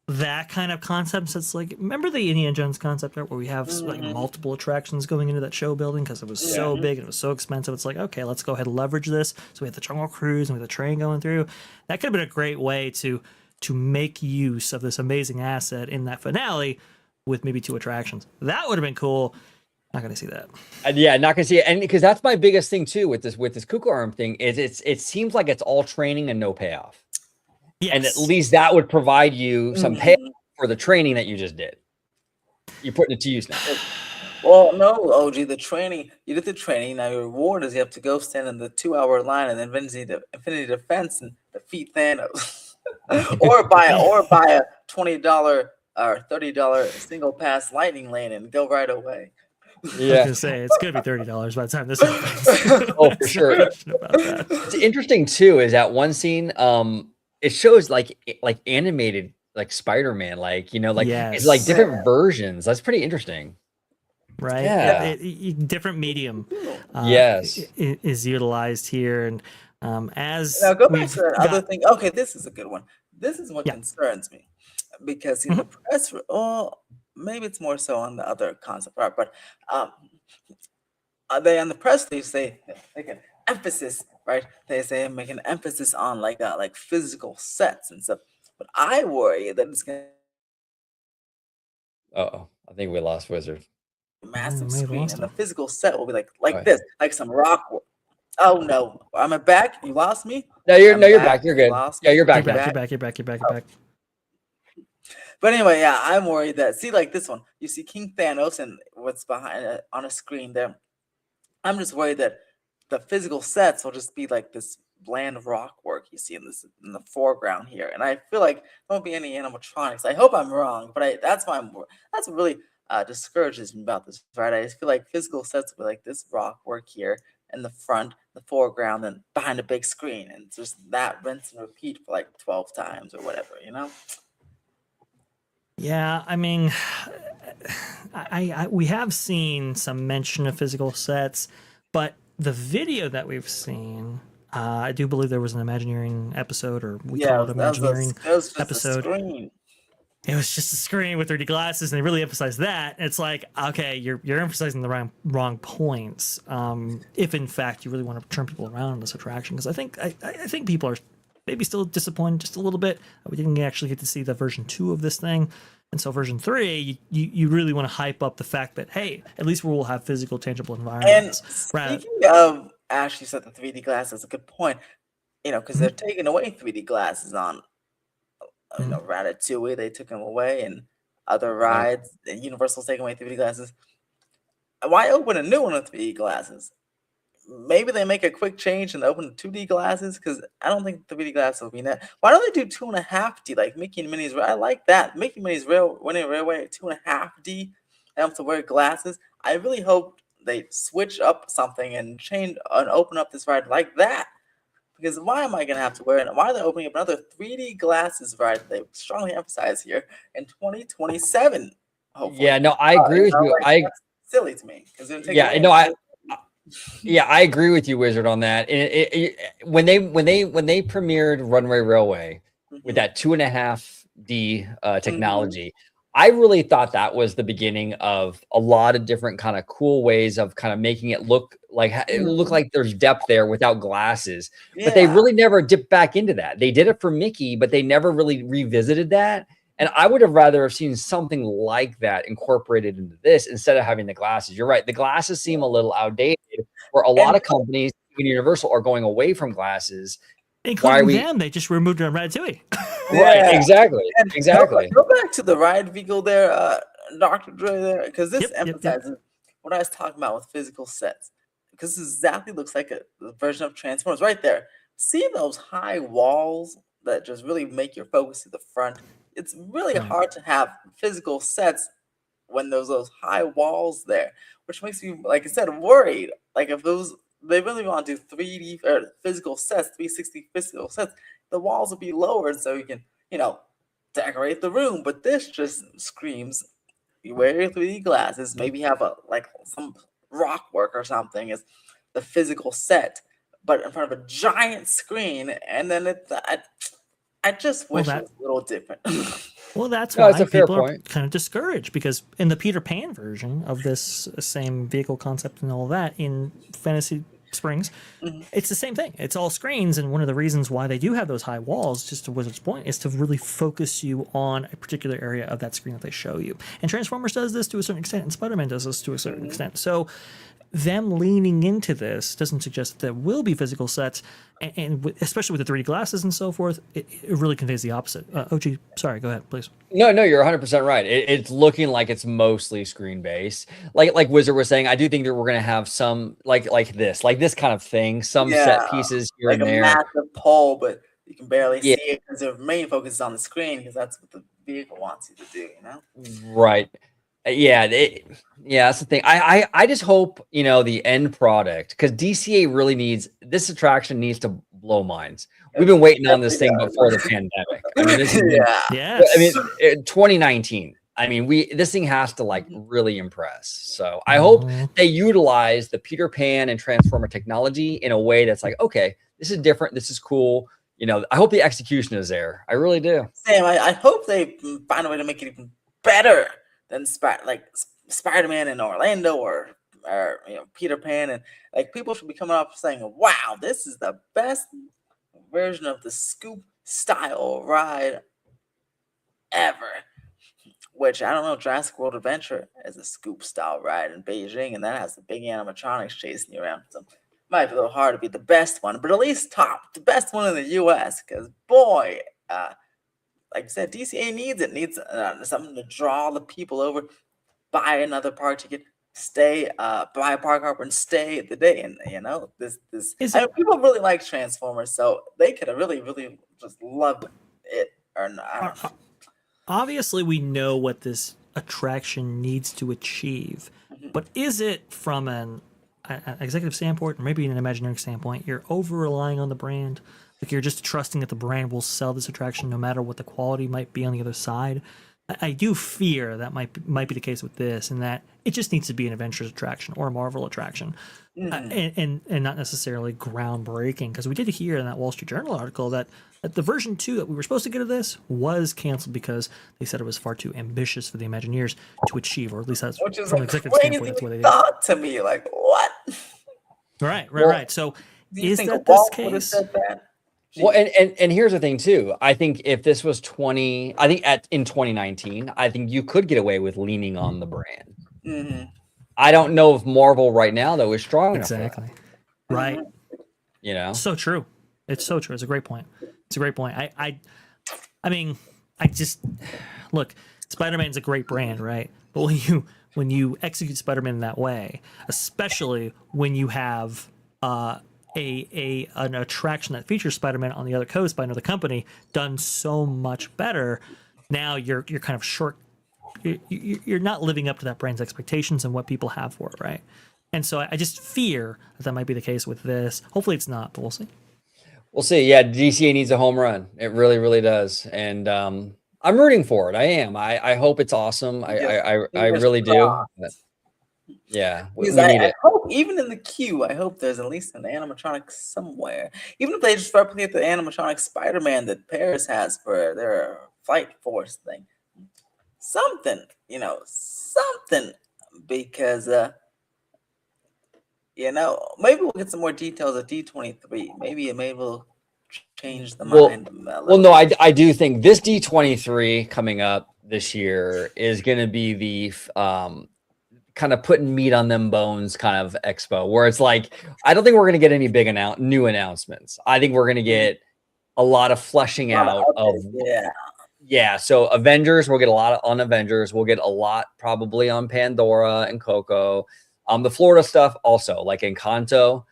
that kind of concept. So it's like, remember the Indiana Jones concept art where we have like multiple attractions going into that show building because it was so big and it was so expensive. It's like, okay, let's go ahead and leverage this. So we have the Jungle Cruise and we have the train going through. That could have been a great way to make use of this amazing asset in that finale with maybe 2 attractions. That would have been cool. Not gonna see that. Yeah, not gonna see it, and because that's my biggest thing too with this KUKA ARM thing is it seems like it's all training and no payoff. Yes. And at least that would provide you some payoff for the training that you just did. You're putting it to use now. Well, no, OG, the training, you did the training. Now your reward is you have to go stand in the 2-hour line and then Infinity Defense and defeat Thanos, or buy a $20 or $30 single pass lightning lane and go right away. Yeah, I was gonna say it's gonna be $30 by the time this happens. Oh, for sure. It's interesting too. Is that one scene? It shows like animated like Spider-Man, like you know, like it's like different versions. That's pretty interesting, right? Yeah, different medium. Is utilized here, and as now go back to that other thing. Okay, this is a good one. This is what concerns me, because in the press. Maybe it's more so on the other concept art, but they on the press release they make an emphasis, right? They say make an emphasis on like physical sets and stuff. But I worry that it's gonna. I think we lost Wizard. Massive screen, and the physical set will be like this, like some rock. Oh no, am I back? You lost me? No, you're back. You're good. Yeah, you're back. You're back. But anyway, yeah, I'm worried that, see, like this one, you see King Thanos and what's behind it on a screen there. I'm just worried that the physical sets will just be like this bland rock work you see in the foreground here. And I feel like there won't be any animatronics. I hope I'm wrong, but that's what really discourages me about this, right? I just feel like physical sets will be like this rock work here in the front the foreground than behind a big screen, and it's just that rinse and repeat for like 12 times or whatever, you know? Yeah, I mean, we have seen some mention of physical sets, but the video that we've seen, I do believe there was an Imagineering episode, or we Yeah, call it Imagineering that was just episode. a screen. It was just a screen with 3D glasses, and they really emphasized that. It's like, okay, you're emphasizing the wrong points. If in fact you really want to turn people around on this attraction, because I think people are maybe still disappointed just a little bit. We didn't actually get to see the version 2 of this thing, and so version 3, you really want to hype up the fact that, hey, at least we'll have physical, tangible And environments. speaking of, Ash, you said the 3D glasses, a good point. You know, because they're taking away 3D glasses on, you know, Ratatouille, they took them away, and other rides, and Universal's taking away 3D glasses. Why open a new one with 3D glasses? Maybe they make a quick change and open 2D glasses, because I don't think 3D glasses will be net. Why don't they do 2.5D like Mickey and Minnie's? I like that. Mickey and Minnie's Winning Railway 2.5D. I don't have to wear glasses. I really hope they switch up something and change and open up this ride like that. Because why am I going to have to wear it? Why are they opening up another 3D glasses ride? They strongly emphasize here in 2027. Hopefully. Yeah, no, I agree with you. That's silly to me. I agree with you, Wizard, on that. And when they premiered Runway Railway with that 2.5D technology, I really thought that was the beginning of a lot of different kind of cool ways of kind of making it look like there's depth there without glasses. But they really never dipped back into that. They did it for Mickey, but they never really revisited that. And I would have rather have seen something like that incorporated into this instead of having the glasses. You're right. The glasses seem a little outdated, where a lot of companies, even Universal, are going away from glasses. Including them, they just removed it on Ratatouille. Right, exactly. Go back to the ride vehicle there, Dr. Dre there, because this emphasizes what I was talking about with physical sets. Because this exactly looks like a version of Transformers right there. See those high walls that just really make your focus to the front? It's really hard to have physical sets when there's those high walls there, which makes me, like I said, worried. Like if they really want to do 3D or physical sets, 360 physical sets, the walls will be lowered so you can, you know, decorate the room. But this just screams, you wear your 3D glasses, maybe have some rock work or something as the physical set, but in front of a giant screen, and then I just wish it was a little different. Well, that's why people are kind of discouraged, because in the Peter Pan version of this same vehicle concept and all that in Fantasy Springs, it's the same thing. It's all screens, and one of the reasons why they do have those high walls, just to Wizard's point, is to really focus you on a particular area of that screen that they show you. And Transformers does this to a certain extent, and Spider-Man does this to a certain extent. So them leaning into this doesn't suggest that there will be physical sets, and especially with the 3D glasses and so forth, it really conveys the opposite. OG, sorry, go ahead, please. No, you're 100% right. It's looking like it's mostly screen based. Like Wizard was saying, I do think that we're gonna have some like this kind of thing, some set pieces here and there. Like a massive pole, but you can barely see it because the main focus is on the screen, because that's what the vehicle wants you to do, you know? Right. Yeah, that's the thing. I just hope, you know, the end product, because DCA really this attraction needs to blow minds. We've been waiting on this thing before the pandemic. I mean, this is 2019. I mean, this thing has to like really impress. So I hope they utilize the Peter Pan and Transformer technology in a way that's like, okay, this is different. This is cool. You know, I hope the execution is there. I really do. Sam, I hope they find a way to make it even better than Spider-Man in Orlando or you know, Peter Pan, and like people should be coming up saying, "Wow, this is the best version of the Scoop style ride ever." Which I don't know, Jurassic World Adventure is a Scoop style ride in Beijing, and that has the big animatronics chasing you around. So it might be a little hard to be the best one, but at least the best one in the U.S. Because boy, like I said, DCA needs something to draw the people over, buy another park ticket, buy a park hopper and stay the day. And you know, people really like Transformers, so they could have really, really just loved it. Or not. Obviously, we know what this attraction needs to achieve, but is it from an an executive standpoint, or maybe an Imagineering standpoint, you're over relying on the brand. Like you're just trusting that the brand will sell this attraction no matter what the quality might be on the other side. I do fear that might be the case with this, and that it just needs to be an Avengers attraction or a Marvel attraction, and not necessarily groundbreaking. Because we did hear in that Wall Street Journal article that the version 2 that we were supposed to get of this was canceled because they said it was far too ambitious for the Imagineers to achieve, or at least that's Which is from a an executive crazy standpoint. That's what they did. thought to me. Like, what? Right. So Do you is think that this Walt would have case? said that? Well, and here's the thing too. I think if this was in 2019, I think you could get away with leaning on the brand. Mm-hmm. I don't know if Marvel right now though is strong enough. Exactly. Right. You know. So true. It's so true. It's a great point. I mean, I just look. Spider-Man's a great brand, right? But when you execute Spider-Man in that way, especially when you have an attraction that features Spider-Man on the other coast by another company done so much better, now you're kind of short. You're not living up to that brand's expectations and what people have for it, right? And so I just fear that might be the case with this. Hopefully it's not, but we'll see. We'll see. Yeah, DCA needs a home run. It really, really does. And I'm rooting for it. I am. I hope it's awesome. I really do. But yeah, we need I it. hope, even in the queue, I hope there's at least an animatronic somewhere. Even if they just replicate the animatronic Spider-Man that Paris has for their Flight Force thing. Something, something. Because, maybe we'll get some more details at D23. Maybe we'll change the mind. Well, no, I do think this D23 coming up this year is going to be the kind of putting meat on them bones kind of expo, where it's like, I don't think we're going to get any big new announcements. I think we're going to get a lot of fleshing out of so Avengers, we'll get a lot on Avengers. We'll get a lot probably on Pandora and Coco. The Florida stuff also, like Encanto.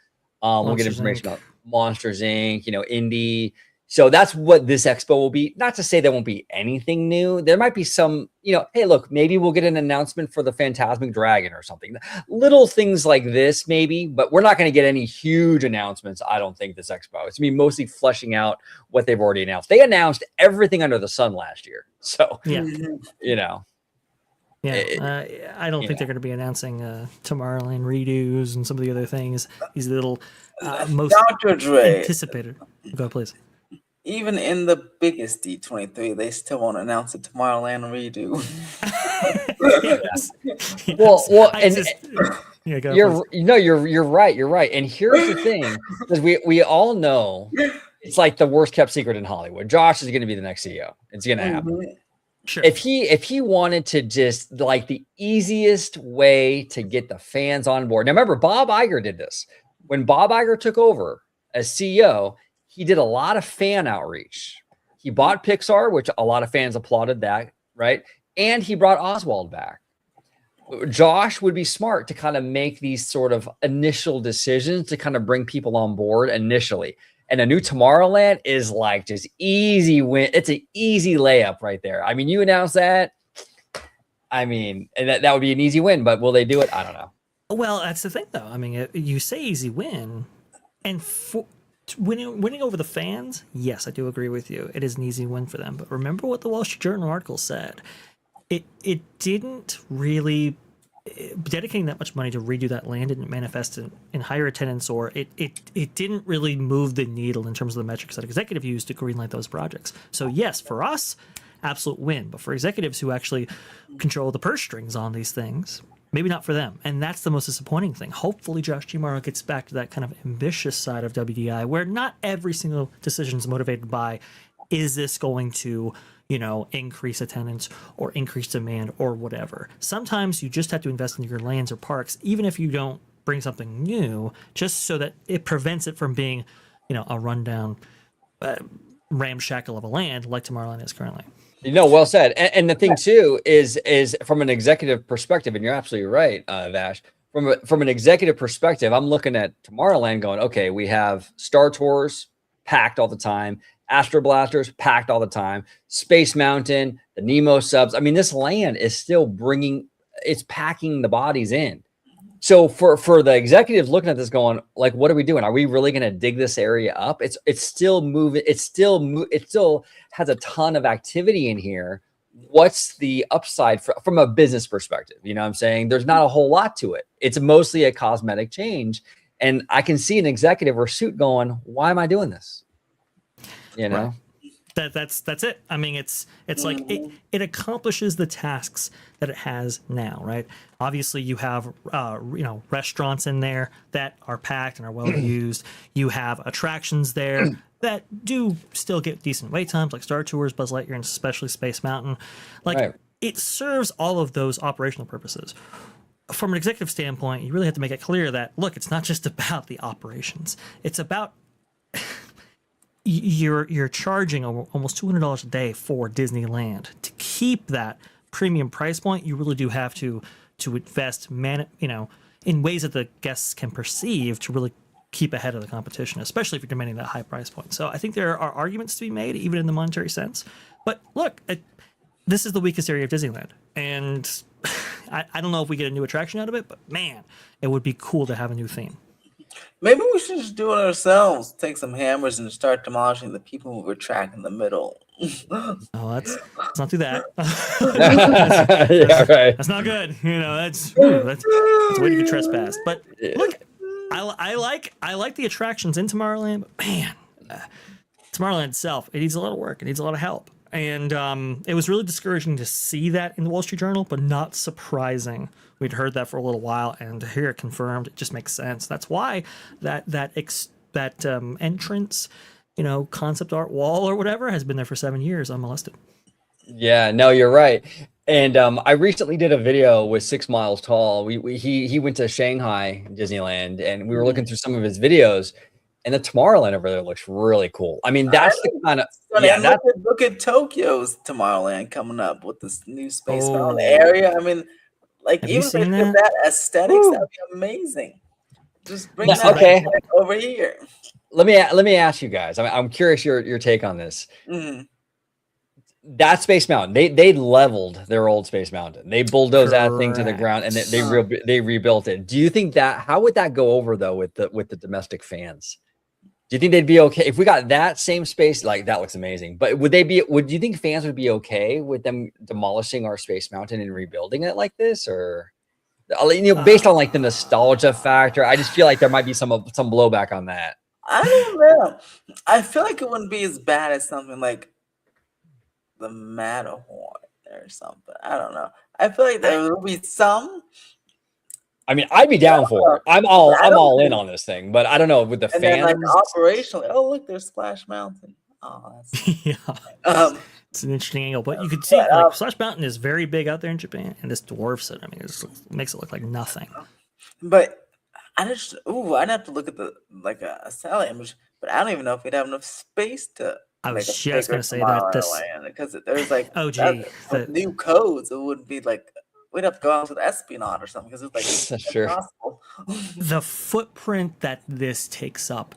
We'll get information about Monsters Inc., Indie. So that's what this expo will be. Not to say there won't be anything new. There might be some, hey, look, maybe we'll get an announcement for the Phantasmic Dragon or something. Little things like this, maybe, but we're not going to get any huge announcements, I don't think, this expo. It's going to be mostly fleshing out what they've already announced. They announced everything under the sun last year. So, Yeah, I don't think they're going to be announcing Tomorrowland redos and some of the other things. These little most Dr. Dre. anticipated. Go, please. Even in the biggest D23, they still won't announce a Tomorrowland redo. Yes. Well, go, you're right. You're right. And here's the thing, because we all know it's like the worst kept secret in Hollywood. Josh is going to be the next CEO. It's going to happen. Sure. If he wanted to just like the easiest way to get the fans on board. Now remember, Bob Iger did this. When Bob Iger took over as CEO, he did a lot of fan outreach. He bought Pixar, which a lot of fans applauded that, right? And he brought Oswald back. Josh would be smart to kind of make these sort of initial decisions to kind of bring people on board initially. And a new Tomorrowland is like just easy win. It's an easy layup right there. I mean, you announce that. I mean, and that would be an easy win, but will they do it? I don't know. Well, that's the thing, though. I mean, you say easy win, and winning over the fans, yes, I do agree with you. It is an easy win for them. But remember what the Wall Street Journal article said. It didn't really dedicating that much money to redo that land didn't manifest in higher attendance, or it didn't really move the needle in terms of the metrics that executive used to greenlight those projects. So yes, for us, absolute win. But for executives who actually control the purse strings on these things, maybe not for them. And that's the most disappointing thing. Hopefully Josh D'Amaro gets back to that kind of ambitious side of WDI, where not every single decision is motivated by, is this going to, increase attendance or increase demand or whatever. Sometimes you just have to invest in your lands or parks, even if you don't bring something new, just so that it prevents it from being, a rundown ramshackle of a land like Tomorrowland is currently. Well said. And the thing too is from an executive perspective, and you're absolutely right, Vash. From an executive perspective, I'm looking at Tomorrowland going, okay, we have Star Tours packed all the time, Astro Blasters packed all the time, Space Mountain, the Nemo subs. I mean, this land is still it's packing the bodies in. So for the executives looking at this going, like, what are we doing? Are we really going to dig this area up? It's still moving. It still has a ton of activity in here. What's the upside from a business perspective? You know what I'm saying? There's not a whole lot to it. It's mostly a cosmetic change. And I can see an executive or suit going, why am I doing this? You know? Right. That's it. I mean, it's like it accomplishes the tasks that it has now, right? Obviously, you have restaurants in there that are packed and are well used. You have attractions there that do still get decent wait times, like Star Tours, Buzz Lightyear, and especially Space Mountain. Like it serves all of those operational purposes. From an executive standpoint, you really have to make it clear that look, it's not just about the operations. It's about you're charging almost $200 a day for Disneyland. To keep that premium price point, you really do have to invest in ways that the guests can perceive to really keep ahead of the competition, especially if you're demanding that high price point. So I think there are arguments to be made, even in the monetary sense. But look, this is the weakest area of Disneyland, and I don't know if we get a new attraction out of it, but man, it would be cool to have a new theme. Maybe we should just do it ourselves. Take some hammers and start demolishing the people who were trapped in the middle. Oh, let's not do that. Yeah, right. That's not good. That's a way to get trespassed. But look, I like the attractions in Tomorrowland, but man, Tomorrowland itself, it needs a lot of work. It needs a lot of help. And it was really discouraging to see that in the Wall Street Journal, but not surprising. We'd heard that for a little while, and to hear it confirmed, it just makes sense. That's why that entrance, concept art wall or whatever has been there for 7 years unmolested. Yeah, no, you're right. And I recently did a video with 6 Miles Tall. He went to Shanghai Disneyland, and we were looking through some of his videos. And the Tomorrowland over there looks really cool. I mean, that's the kind of look at Tokyo's Tomorrowland coming up with this new Space Mountain area. I mean, like Have even you if they seen did that aesthetics, that'd be amazing. Just bring that okay. back over here. Let me ask you guys. I'm curious your take on this. Mm-hmm. That Space Mountain, they leveled their old Space Mountain. They bulldozed that thing to the ground, and they rebuilt it. Do you think how would that go over though with the domestic fans? Do you think they'd be okay if we got that same space? Like, that looks amazing. But would you think fans would be okay with them demolishing our Space Mountain and rebuilding it like this? Or, based on like the nostalgia factor, I just feel like there might be some blowback on that. I don't know. I feel like it wouldn't be as bad as something like the Matterhorn or something. I don't know. I feel like there will be some. I mean, I'd be down for it. I'm all in on this thing, but I don't know with the fans. Then, like, operationally, oh look, there's Splash Mountain. Oh, that's yeah. It's an interesting angle, but you could see Splash Mountain is very big out there in Japan, and this dwarfs it. I mean, it makes it look like nothing. But I'd have to look at a satellite image, but I don't even know if we'd have enough space to. I was just going to say that because there's like the new codes. It wouldn't be like. We'd have to go out with Espionage or something because it's like impossible. The footprint that this takes up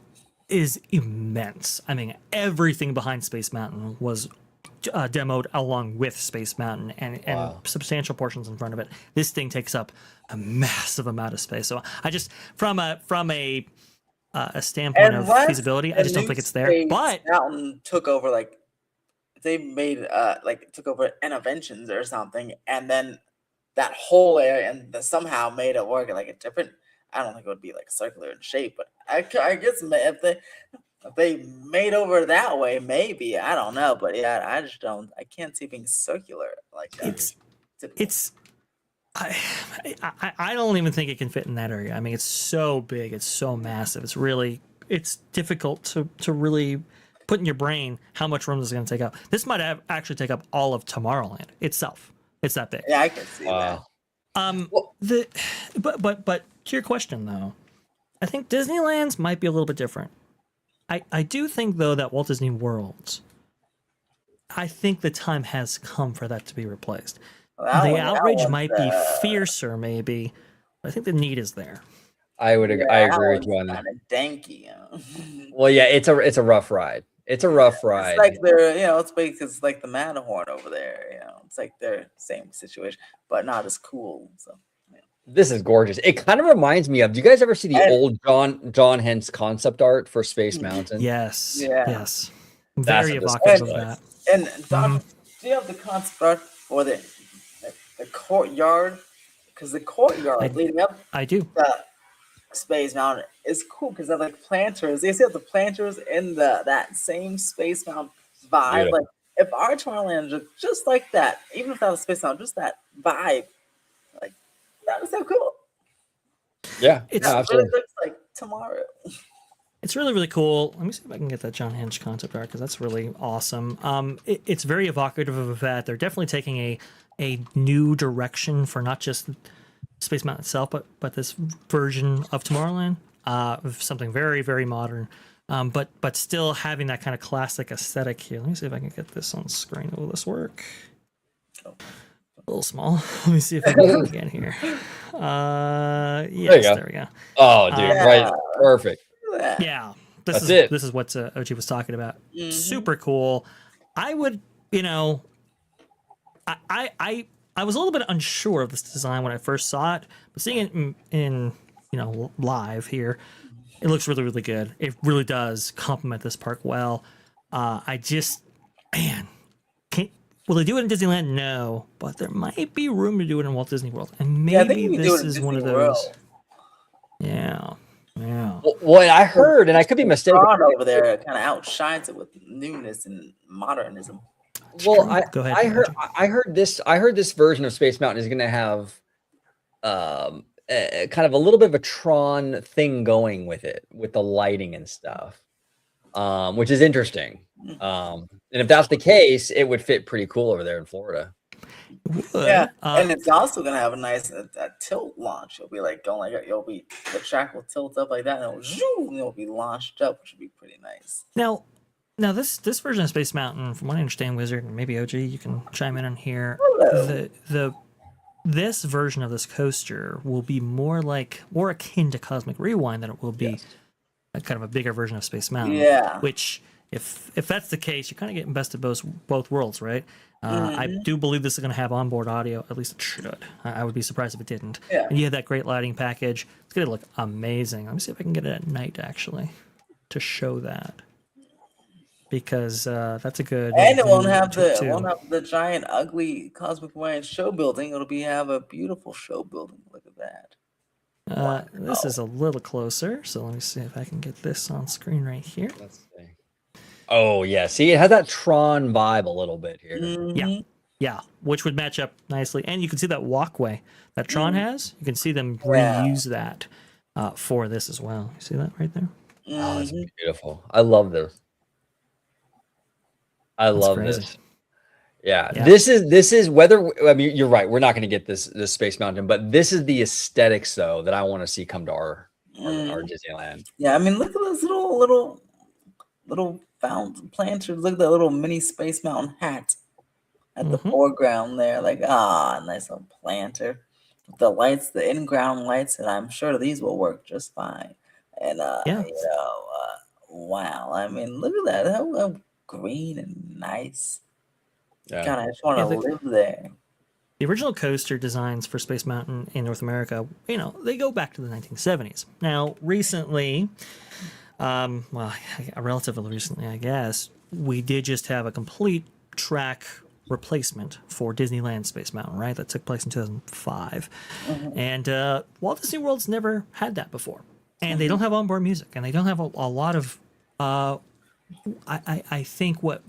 is immense. I mean, everything behind Space Mountain was demoed along with Space Mountain, and substantial portions in front of it. This thing takes up a massive amount of space. So I just from a standpoint of feasibility, I just don't think it's there. But Mountain took over they made took over Interventions or something, and then that whole area and somehow made it work like a different. I don't think it would be like circular in shape, but I guess if they made over that way, maybe. I don't know, but yeah, I can't see it being circular like that. I don't even think it can fit in that area. I mean, it's so big, it's so massive. It's difficult to really put in your brain how much room this is going to take up. This might actually take up all of Tomorrowland itself. It's that big. Yeah, I can see that. But to your question though, I think Disneyland's might be a little bit different. I do think though that Walt Disney World, I think the time has come for that to be replaced. The outrage might be fiercer, maybe, but I think the need is there. I agree with you on that. Danky. Well, yeah, it's a rough ride. It's a rough ride. It's like it's because like the Matterhorn over there. It's like their same situation, but not as cool. So, This is gorgeous. It kind of reminds me of. Do you guys ever see the And- old John Hens concept art for Space Mountain? Yes. Yeah. Yes. That's Very what this evocative of looks like. that. And Doc, do you have the concept art for the courtyard? Because the courtyard leading up I do. to Space Mountain is cool because they're like planters. You see the planters in that same Space Mountain vibe. Beautiful. Like if our Tomorrowland looked just like that, even if that was Space Mountain, just that vibe, like that was so cool. Yeah, It's- no, That absolutely. really looks like tomorrow. It's really, really cool. Let me see if I can get that John Hinch concept art because that's really awesome. It's very evocative of that. They're definitely taking a new direction for not just Space Mountain itself, but this version of Tomorrowland, of something very, very modern. But still having that kind of classic aesthetic here. Let me see if I can get this on screen. Will this work? A little small. Let me see if I can get it again here. Yes, go. there we go. Oh, dude, right, Yeah. perfect. Yeah, That's it. This is what OG was talking about. Mhm. Super cool. I would, I was a little bit unsure of this design when I first saw it, but seeing it in live here, it looks really, really good. It really does complement this park well. Will they do it in Disneyland? No, but there might be room to do it in Walt Disney World, and Yeah, I think maybe we can do this it in is one of Disney those. World. Yeah, yeah. What I heard, and I could be mistaken. Ron over there kind of outshines it with newness and modernism. Well, true. Go ahead, I heard this version of Space Mountain is going to have kind of a little bit of a Tron thing going with it, with the lighting and stuff, which is interesting. And if that's the case, it would fit pretty cool over there in Florida. Yeah, Uh, and it's also gonna have a nice tilt launch. It'll be like going like the track will tilt up like that, and it'll be launched up, which would be pretty nice. Now, this version of Space Mountain, from what I understand, Wizard, and maybe OG, you can chime in on here. This version of this coaster will be more akin to Cosmic Rewind than it will be a kind of a bigger version of Space Mountain. Yeah. Which, if that's the case, you're kind of getting best of both worlds, right? I do believe this is going to have onboard audio. At least it should. I would be surprised if it didn't. Yeah. And you have that great lighting package. It's going to look amazing. Let me see if I can get it at night actually to show that, because that's a good. And it won't view have to it, the giant ugly Cosmic Rewind show building. It'll have a beautiful show building. Look at that. This is a little closer, so let me see if I can get this on screen right here. Let's see. Oh yeah, see, it has that Tron vibe a little bit here. Mhm. Yeah, which would match up nicely, and you can see that walkway that Tron has. You can see them Yeah. reuse that for this as well. You see that right there? Oh, it's Mhm. beautiful. I love this. I love crazy. this. Yeah, Yeah. this is whether, I mean, you're right. We're not going to get this Space Mountain, but this is the aesthetics though that I want to see come to our Disneyland. Yeah, I mean, look at those little fountain planters. Look at that little mini Space Mountain hat at the foreground there. Like, nice little planter. The lights, the in-ground lights, and I'm sure these will work just fine. And Yeah. wow. I mean, look at that. How green and nice. Yeah. God, I just want to live there. The original coaster designs for Space Mountain in North America, they go back to the 1970s. Now, recently, relatively recently, I guess, we did just have a complete track replacement for Disneyland Space Mountain, right? That took place in 2005. And Walt Disney World's never had that before. And they don't have onboard music, and they don't have a lot of, I think, what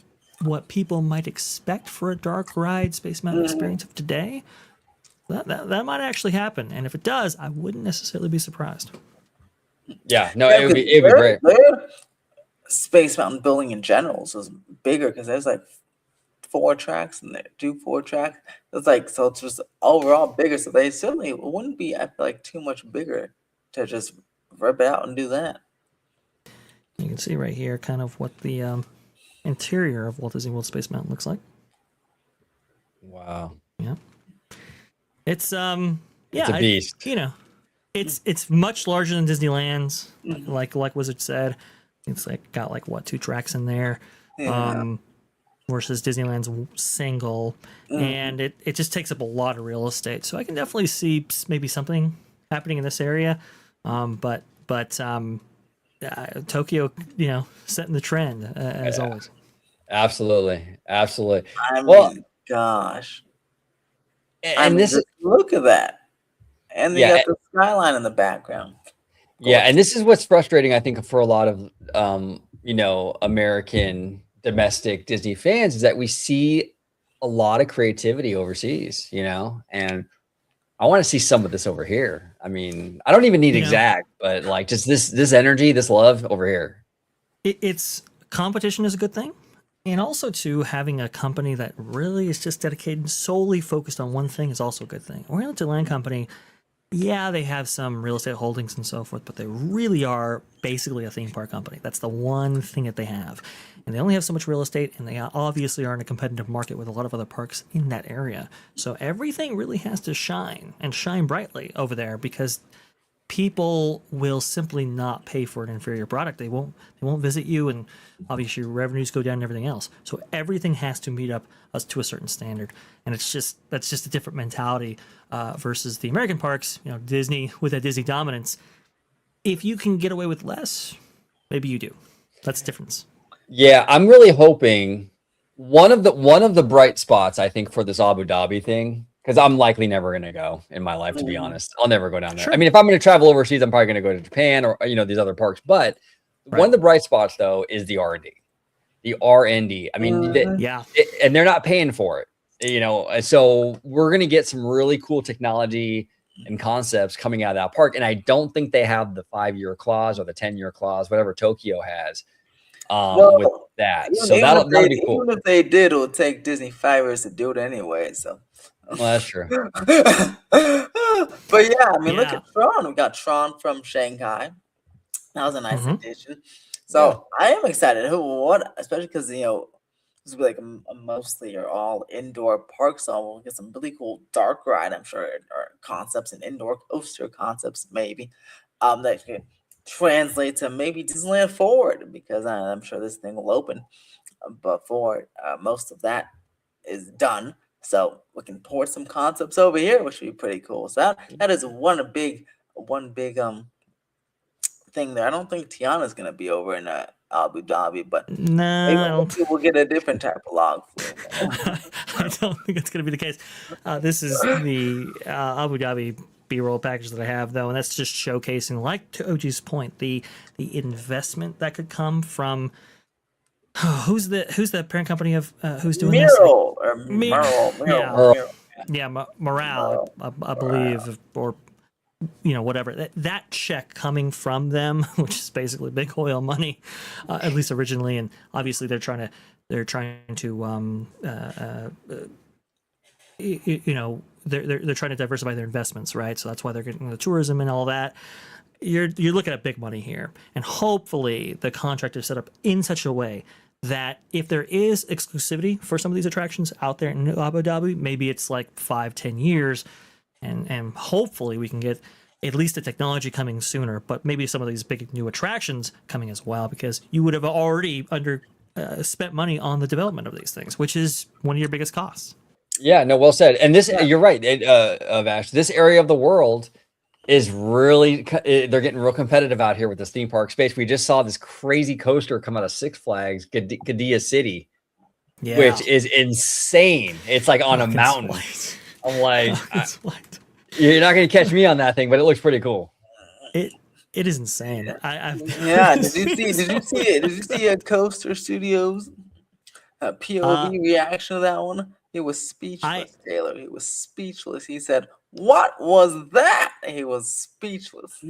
people might expect for a dark ride Space Mountain experience of today. That might actually happen. And if it does, I wouldn't necessarily be surprised. Yeah, no, it would be great. Their Space Mountain building in general is bigger because there's like 4 tracks and they do 4 tracks. It's like, so it's just overall bigger. So they certainly wouldn't be, I feel like, too much bigger to just rip it out and do that. You can see right here kind of what the interior of Walt Disney World Space Mountain looks like. Wow. Yeah. It's It's a beast. It's much larger than Disneyland's, like Wizard said. It's got 2 tracks in there. Yeah. versus Disneyland's single, and it just takes up a lot of real estate. So I can definitely see maybe something happening in this area, but Tokyo, setting the trend as always. Absolutely. I Well, mean, gosh. and this is look at that. And you Yeah, got the skyline in the background. and this is what's frustrating, I think, for a lot of American domestic Disney fans, is that we see a lot of creativity overseas, and I want to see some of this over here. I mean, I don't even need exact, but like just this energy, this love over here. It's competition is a good thing. And also, too, having a company that really is just dedicated, solely focused on one thing is also a good thing. Oriental Land Company, yeah, they have some real estate holdings and so forth, but they really are basically a theme park company. That's the one thing that they have. And they only have so much real estate, and they obviously are in a competitive market with a lot of other parks in that area. So everything really has to shine, and shine brightly over there, because people will simply not pay for an inferior product. They won't visit you, and obviously your revenues go down and everything else. So everything has to meet up us to a certain standard, and that's just a different mentality versus the American parks. Disney, with that Disney dominance, if you can get away with less, maybe you do. That's the difference. Yeah, I'm really hoping one of the bright spots, I think, for this Abu Dhabi thing, because I'm likely never going to go in my life, to be honest. I'll never go down there. Sure. I mean, if I'm going to travel overseas, I'm probably going to go to Japan or these other parks. But one of the bright spots, though, is the R&D. The R&D. I mean, and they're not paying for it. So we're going to get some really cool technology and concepts coming out of that park. And I don't think they have the 5-year clause or the 10-year clause, whatever Tokyo has. With that, so that'll be cool. Even if they did, it would take Disney 5 years to do it anyway. So, well, that's true. But yeah, I mean, look at Tron. We got Tron from Shanghai. That was a nice addition. So I am excited. Especially because this will be like a mostly or all indoor park. So we'll get some really cool dark ride, I'm sure, or concepts and indoor coaster concepts maybe. That could translate to maybe Disneyland Forward, because I'm sure this thing will open before most of that is done. So we can port some concepts over here, which would be pretty cool. So that is one big thing there. I don't think Tiana's gonna be over in Abu Dhabi, but maybe we'll get a different type of log. I don't think it's gonna be the case. This is the Abu Dhabi B-roll package that I have, though, and that's just showcasing, like to OG's point, the investment that could come from who's the parent company of who's doing this? Morale, I believe, or whatever. That check coming from them, which is basically big oil money, at least originally, and obviously they're trying to they're trying to diversify their investments, right? So that's why they're getting the tourism and all that. You're looking at big money here, and hopefully the contract is set up in such a way that if there is exclusivity for some of these attractions out there in Abu Dhabi, maybe it's like 5-10 years, and hopefully we can get at least the technology coming sooner, but maybe some of these big new attractions coming as well, because you would have already spent money on the development of these things, which is one of your biggest costs. Yeah, no, well said. And this, you're right, Vash. This area of the world is really, they're getting real competitive out here with this theme park space. We just saw this crazy coaster come out of Six Flags, Qiddiya City, which is insane. It's like on a mountain. I'm like, you're not going to catch me on that thing, but it looks pretty cool. It is insane. Did you see a Coaster Studios POV reaction to that one? He was speechless, Taylor. He was speechless. He said, "What was that?" He was speechless.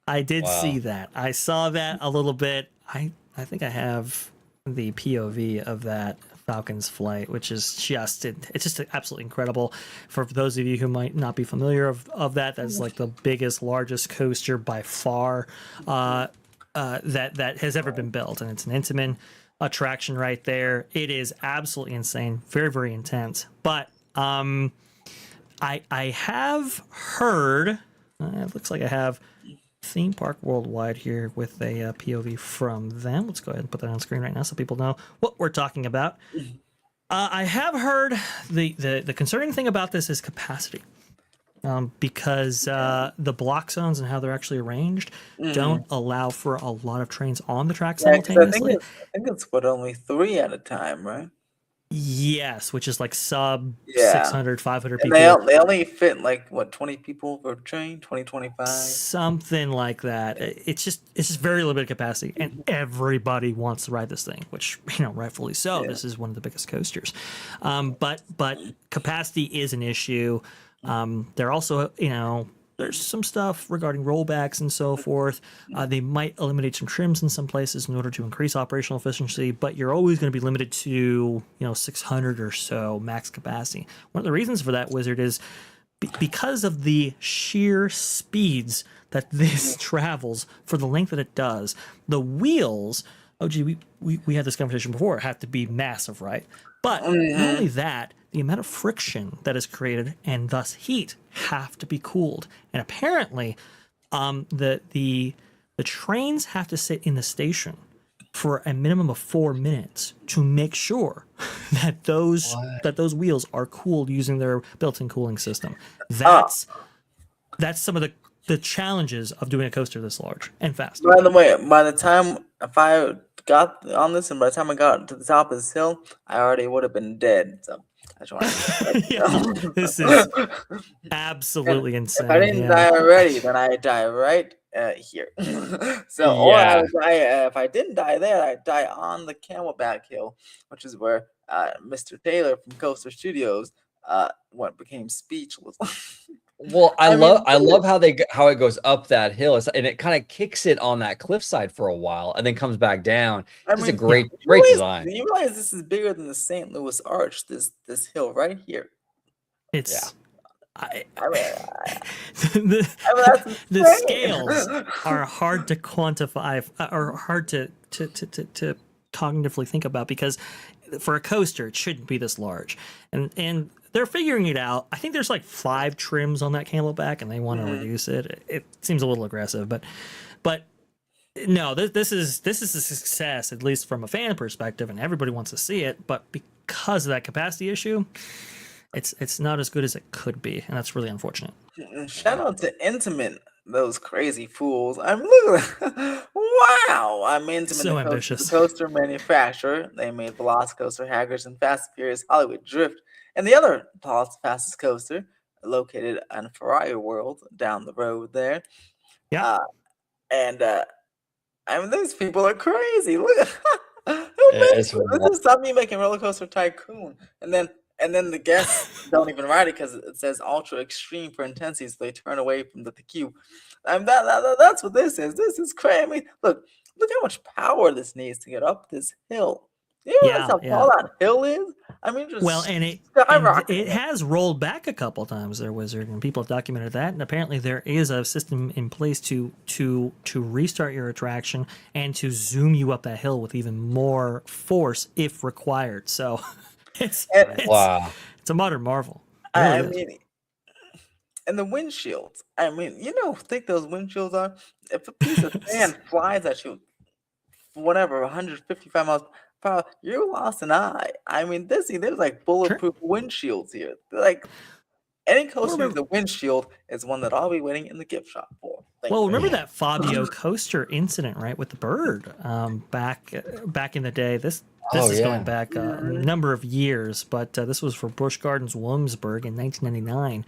I did see that. I saw that a little bit. I think I have the POV of that Falcon's flight, which is just it's just absolutely incredible. For those of you who might not be familiar of that, that's like the biggest, largest coaster by far that has ever been built, and it's an Intamin attraction right there. It is absolutely insane, very, very intense. But I have heard, it looks like I have theme park worldwide here with a POV from them. Let's go ahead and put that on screen right now so people know what we're talking about. I have heard the concerning thing about this is capacity. Because the block zones and how they're actually arranged don't allow for a lot of trains on the track Yeah, 'cause simultaneously. I think it's what, only 3 at a time, right? Yes, which is like sub Yeah. 600, 500 And people. they only fit like what, 20 people per train, 20, 25. Something like that. It's just very limited capacity, and everybody wants to ride this thing, which rightfully so. Yeah. This is one of the biggest coasters, but capacity is an issue. They're also there's some stuff regarding rollbacks and so forth. They might eliminate some trims in some places in order to increase operational efficiency, but you're always going to be limited to 600 or so max capacity. One of the reasons for that, Wizard, is because of the sheer speeds that this travels for the length that it does. The wheels, we had this conversation before, have to be massive, right? But not only that, the amount of friction that is created and thus heat have to be cooled. And apparently, the trains have to sit in the station for a minimum of 4 minutes to make sure that those wheels are cooled using their built-in cooling system. That's some of the challenges of doing a coaster this large and fast. By the way, if I got on this and by the time I got to the top of this hill, I already would have been dead. So I just want to This is absolutely insane. If I didn't die already, then I die right here. So, or I would die, if I didn't die there, I'd die on the Camelback Hill, which is where Mr. Taylor from Coaster Studios became speechless. Well, I love how it goes up that hill, and it kind of kicks it on that cliffside for a while, and then comes back down. It's a great design. You realize this is bigger than the St. Louis Arch? This hill right here. It's the scales are hard to quantify, or hard to cognitively think about, because for a coaster it shouldn't be this large, and they're figuring it out. I think there's like 5 trims on that Camelback, and they want to reduce it. It seems a little aggressive, but no, this is a success, at least from a fan perspective, and everybody wants to see it. But because of that capacity issue, it's not as good as it could be, and that's really unfortunate. Shout out to Intamin, those crazy fools. Wow! I'm Intamin, so ambitious. The coaster manufacturer. They made Velocicoaster, Haggers, and Fast and Furious Hollywood Drift, and the other fastest coaster located on Ferrari World down the road there. Yeah. These people are crazy. Look, this is stop me making Roller Coaster Tycoon, and then the guests don't even ride it because it says ultra extreme for intensity, so they turn away from the queue. That's what this is. This is crazy. I mean, look how much power this needs to get up this hill. You realize how tall that hill is? I mean, just and it has rolled back a couple times there, Wizard, and people have documented that. And apparently, there is a system in place to restart your attraction and to zoom you up that hill with even more force if required. So it's wow, it's a modern marvel. I mean, and the windshields. I mean, how thick those windshields are. If a piece of sand flies at you, whatever, 155 miles. You lost an eye. I mean, there's like bulletproof windshields here. Like any coaster with a windshield is one that I'll be waiting in the gift shop for. Remember that Fabio coaster incident, right, with the bird back in the day? This is going back a number of years, but this was for Busch Gardens Williamsburg in 1999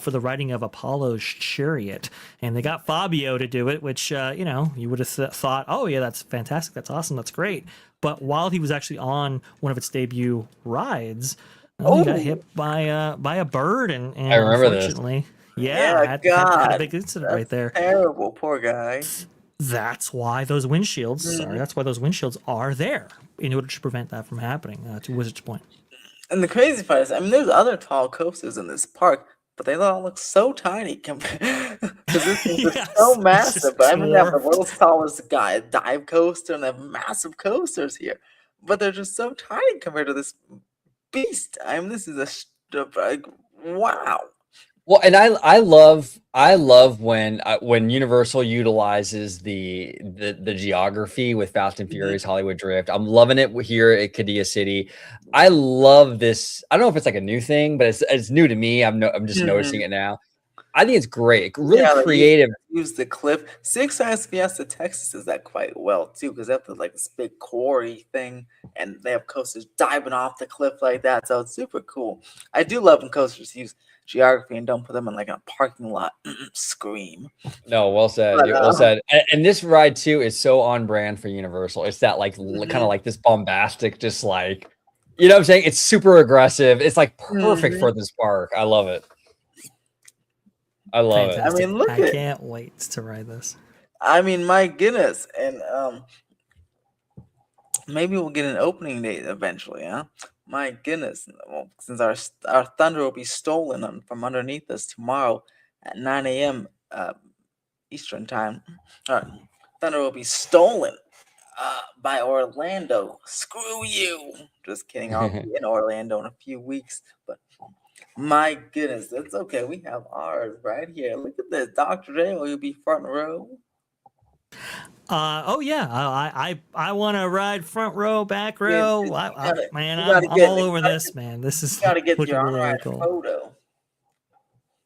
for the riding of Apollo's chariot, and they got Fabio to do it, which you would have thought, oh yeah, that's fantastic, that's awesome, that's great. But while he was actually on one of its debut rides, he got hit by a bird, and I remember unfortunately, had a big incident right there. Terrible, poor guy. That's why those windshields are there in order to prevent that from happening. To Wizard's point. And the crazy part is, I mean, there's other tall coasters in this park, but they all look so tiny compared because this is so massive. But I mean, they have the world's tallest dive coaster, and they have massive coasters here, but they're just so tiny compared to this beast. I mean, this is wow. Well, and I love when Universal utilizes the geography with Fast and Mhm. Furious Hollywood Drift. I'm loving it here at Qiddiya City. I love this. I don't know if it's like a new thing, but it's new to me. I'm just noticing Mhm. it now. I think it's great. Really Yeah, they creative. use the cliff. Six Flags Fiesta Texas does that quite well too, because they have the, like this big quarry thing, and they have coasters diving off the cliff like that. So it's super cool. I do love when coasters use geography and don't put them in like a parking lot. Scream. No, well said. But Well said. And this ride too is so on brand for Universal. It's that like kind of mhm, like this bombastic, just like you know what I'm saying? It's super aggressive. It's like perfect mhm. for this park. I love it. I love it. I Fantastic. mean, look I at. can't wait to ride this. I mean, my goodness, and maybe we'll get an opening date eventually, huh? My goodness. Well, since our thunder will be stolen from underneath us tomorrow at 9 a.m. Eastern time. Thunder will be stolen by Orlando. Screw you. Just kidding. I'll be in Orlando in a few weeks. But my goodness, that's okay. We have ours right here. Look at this. Dr. J, will you be front row? Oh yeah, I want to ride front row, back Yeah, row. you gotta, Man, you gotta I'm get, all you over gotta this, man. This is gotta get looking your really really on-ride cool. photo.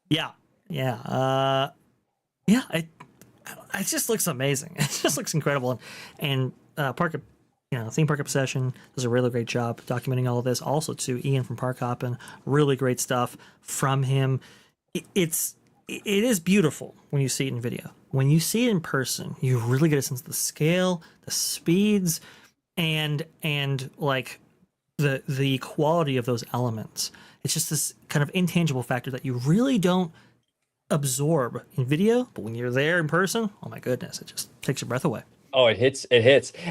Yeah, yeah, yeah. It just looks amazing. It just looks incredible, and Theme Park Obsession does a really great job documenting all of this. Also, to Ian from Park Hoppin', really great stuff from him. It is beautiful when you see it in video. When you see it in person, you really get a sense of the scale, the speeds, and like the quality of those elements. It's just this kind of intangible factor that you really don't absorb in video, but when you're there in person, oh my goodness, it just takes your breath away. Oh, it hits.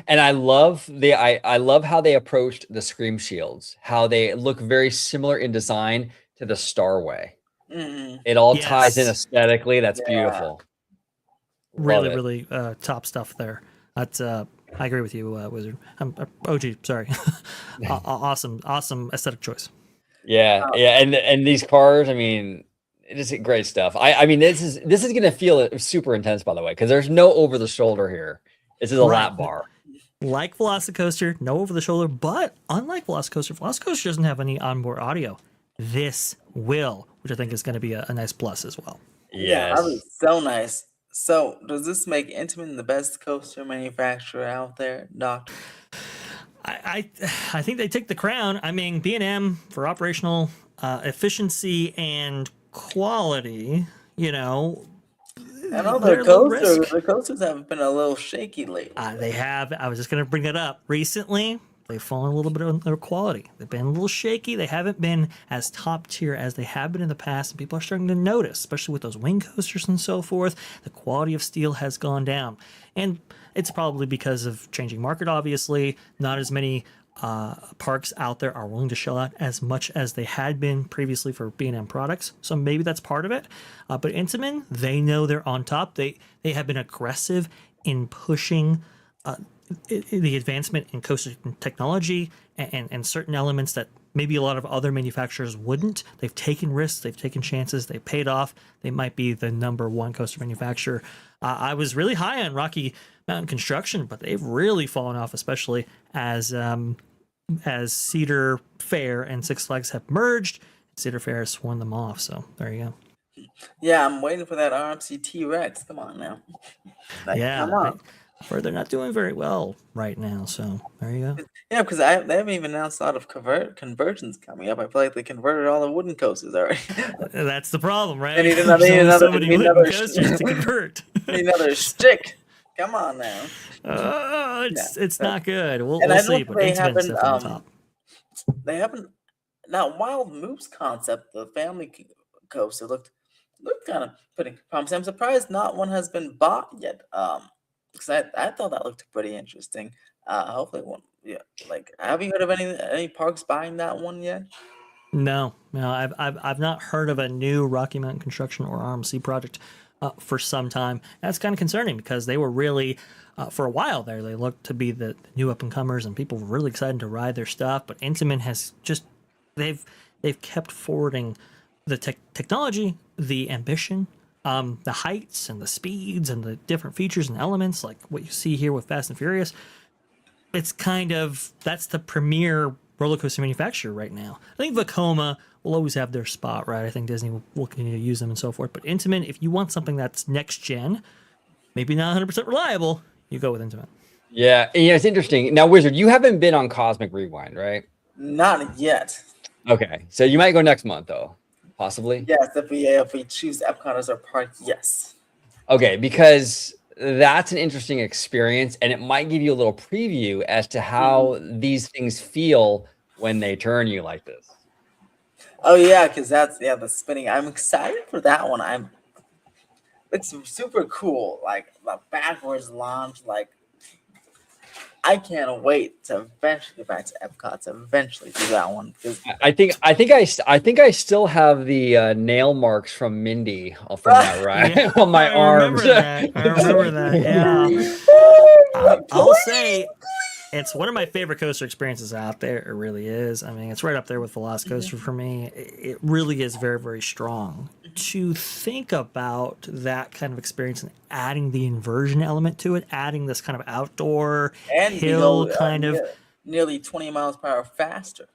And I love how they approached the Scream Shields, how they look very similar in design to the Starway. Mm-hmm. It all ties in Yes, aesthetically. That's Yeah. beautiful. Love really, it. really top stuff there. That's I agree with you, Wizard. OG, sorry. Awesome aesthetic choice. Yeah, yeah, and these cars, I mean, it is great stuff. I mean, this is gonna feel super intense, by the way, because there's no over the shoulder here. This is a Right. lap bar. Like Velocicoaster, no over the shoulder, but unlike Velocicoaster doesn't have any onboard audio. This will, which I think is going to be a nice plus as well. Yeah, that Yes. was so nice. So, does this make Intamin the best coaster manufacturer out there, Doctor? I think they take the crown. I mean, B&M for operational efficiency and quality, I know they're low risk. the coasters have been a little shaky lately. They have. I was just going to bring that up. Recently, they've fallen a little bit on their quality. They've been a little shaky. They haven't been as top tier as they have been in the past, and people are starting to notice, especially with those wing coasters and so forth. The quality of steel has gone down, and it's probably because of changing market. Obviously, not as many parks out there are willing to shell out as much as they had been previously for B&M products. So maybe that's part of it. But Intamin, they know they're on top. They have been aggressive in pushing the advancement in coaster technology and certain elements that maybe a lot of other manufacturers wouldn't. They've taken risks, they've taken chances, they paid off. They might be the number one coaster manufacturer. I was really high on Rocky Mountain Construction, but they've really fallen off, especially as Cedar Fair and Six Flags have merged. Cedar Fair has sworn them off, so there you go. Yeah, I'm waiting for that RMC T-Rex. Come on now. Come on. They're not doing very well right now, so there you go. Yeah, because they haven't even announced a lot of conversions coming up. I feel like they converted all the wooden coasters already. That's the problem, right? They need There's another- only so they many need wooden another- coasters to convert. Need another stick. Come on now. It's not good. We'll And I see, know but they Intamin's haven't, definitely on top. They haven't. Now, Wild Moose concept, the family coaster looked kind of pretty promising. I'm surprised not one has been bought yet. Because I thought that looked pretty interesting. Hopefully one. Yeah. Like, have you heard of any parks buying that one yet? No, I've not heard of a new Rocky Mountain Construction or RMC project for some time. That's kind of concerning because they were really, for a while there, they looked to be the new up and comers, and people were really excited to ride their stuff. But Intamin has just they've kept forwarding the technology, the ambition, the heights and the speeds and the different features and elements, like what you see here with Fast and Furious, it's kind of that's the premier roller coaster manufacturer right now. I think Vekoma will always have their spot, right? I think Disney will continue to use them and so forth. But Intamin, if you want something that's next gen, maybe not 100% reliable, you go with Intamin. Yeah, it's interesting. Now, Wizard, you haven't been on Cosmic Rewind, right? Not yet. Okay, so you might go next month, though, possibly. Yes, if we choose Epcot as our park, yes. Okay, because that's an interesting experience, and it might give you a little preview as to how these things feel when they turn you like this. Oh yeah, because that's the spinning. I'm excited for that one. It's super cool. Like the backwards launch. Like I can't wait to eventually get back to Epcot to eventually do that one. I think I still have the nail marks from Mindy from that ride on my arms. I remember that. Yeah. I'll say it's one of my favorite coaster experiences out there. It really is. I mean, it's right up there with Velocicoaster for me. It really is very, very strong. To think about that kind of experience and adding the inversion element to it, adding this kind of outdoor and hill kind of nearly 20 miles per hour faster.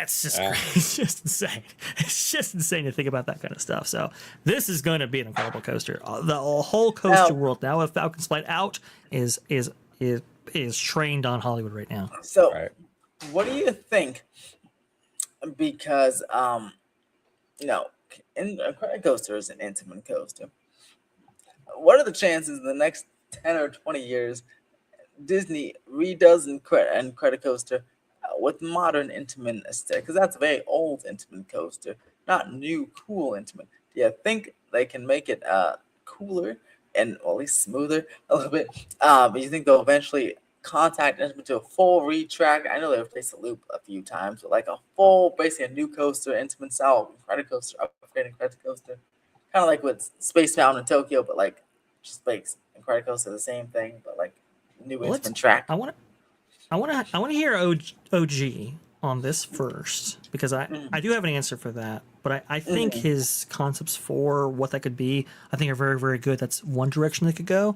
It's just great. It's just insane. It's just insane to think about that kind of stuff. So this is going to be an incredible coaster. The whole coaster world now with Falcon's Flight out is trained on Hollywood right now. So what do you think? Because Credit Coaster is an Intamin coaster. What are the chances in the next 10 or 20 years Disney redoes Credit Coaster with modern Intamin aesthetic? Because that's a very old Intamin coaster, not new, cool Intamin. Do you think they can make it cooler and at least smoother a little bit? But you think they'll eventually contact Intamin to a full retrack? I know they've replaced the loop a few times, but like a full, basically a new coaster, Intamin style Credit Coaster, upgrading Credit Coaster, kind of like with Space Mountain in Tokyo, but like just Space and Credit Coaster, the same thing, but like new Intamin track. I want to hear OG on this first, because I do have an answer for that, but I think his concepts for what that could be, I think are very, very good. That's one direction they could go,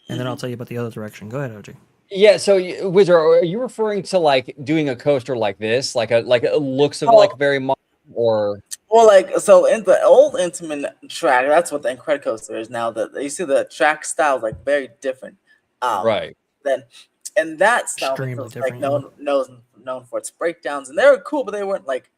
and then I'll tell you about the other direction. Go ahead, OG. Yeah, so Wizard, are you referring to like doing a coaster like this, like a looks of like very modern, or? Well, like so in the old Intamin track, that's what the Credit Coaster is now. That you see the track style is like very different. Right. Then, and that style was like known for its breakdowns, and they were cool, but they weren't like,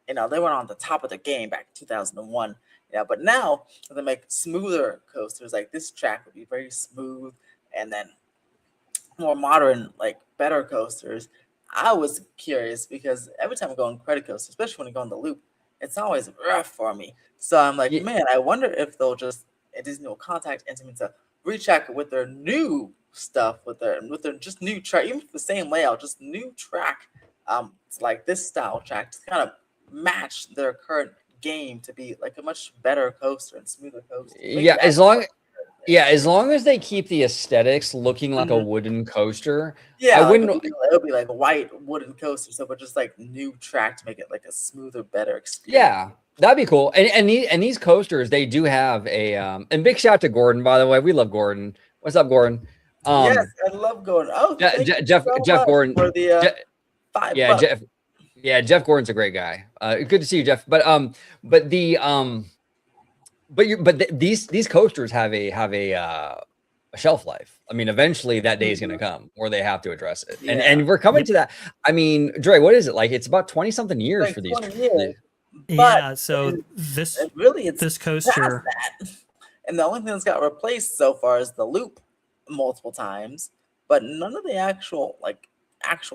they weren't on the top of the game back in 2001. Yeah, but now they make smoother coasters. Like this track would be very smooth, and then more modern, like better coasters. I was curious because every time I go on Credit Coaster, especially when I go on the loop, it's always rough for me. So I'm like, man, I wonder if they'll Disney will contact Intamin to retrack it with their new stuff, with their just new track, even the same layout, just new track. It's like this style track to kind of match their current game to be like a much better coaster and smoother coaster. Yeah, as long as they keep the aesthetics looking like a wooden coaster. Yeah, I wouldn't. It'll be like a white wooden coaster, so but just like new track to make it like a smoother, better experience. Yeah, that'd be cool. And these coasters, they do have a and big shout out to Gordon, by the way. We love Gordon. What's up, Gordon? Yes, I love Gordon. Oh, Jeff Gordon for the $5. Jeff Gordon's a great guy. Good to see you, Jeff. But these coasters have a shelf life. I mean, eventually that day is going to come where they have to address it. Yeah. And we're coming to that. I mean, Dre, what is it like? It's about 20 something years for these. Yeah. So this coaster, and the only thing that's got replaced so far is the loop multiple times, but none of the actual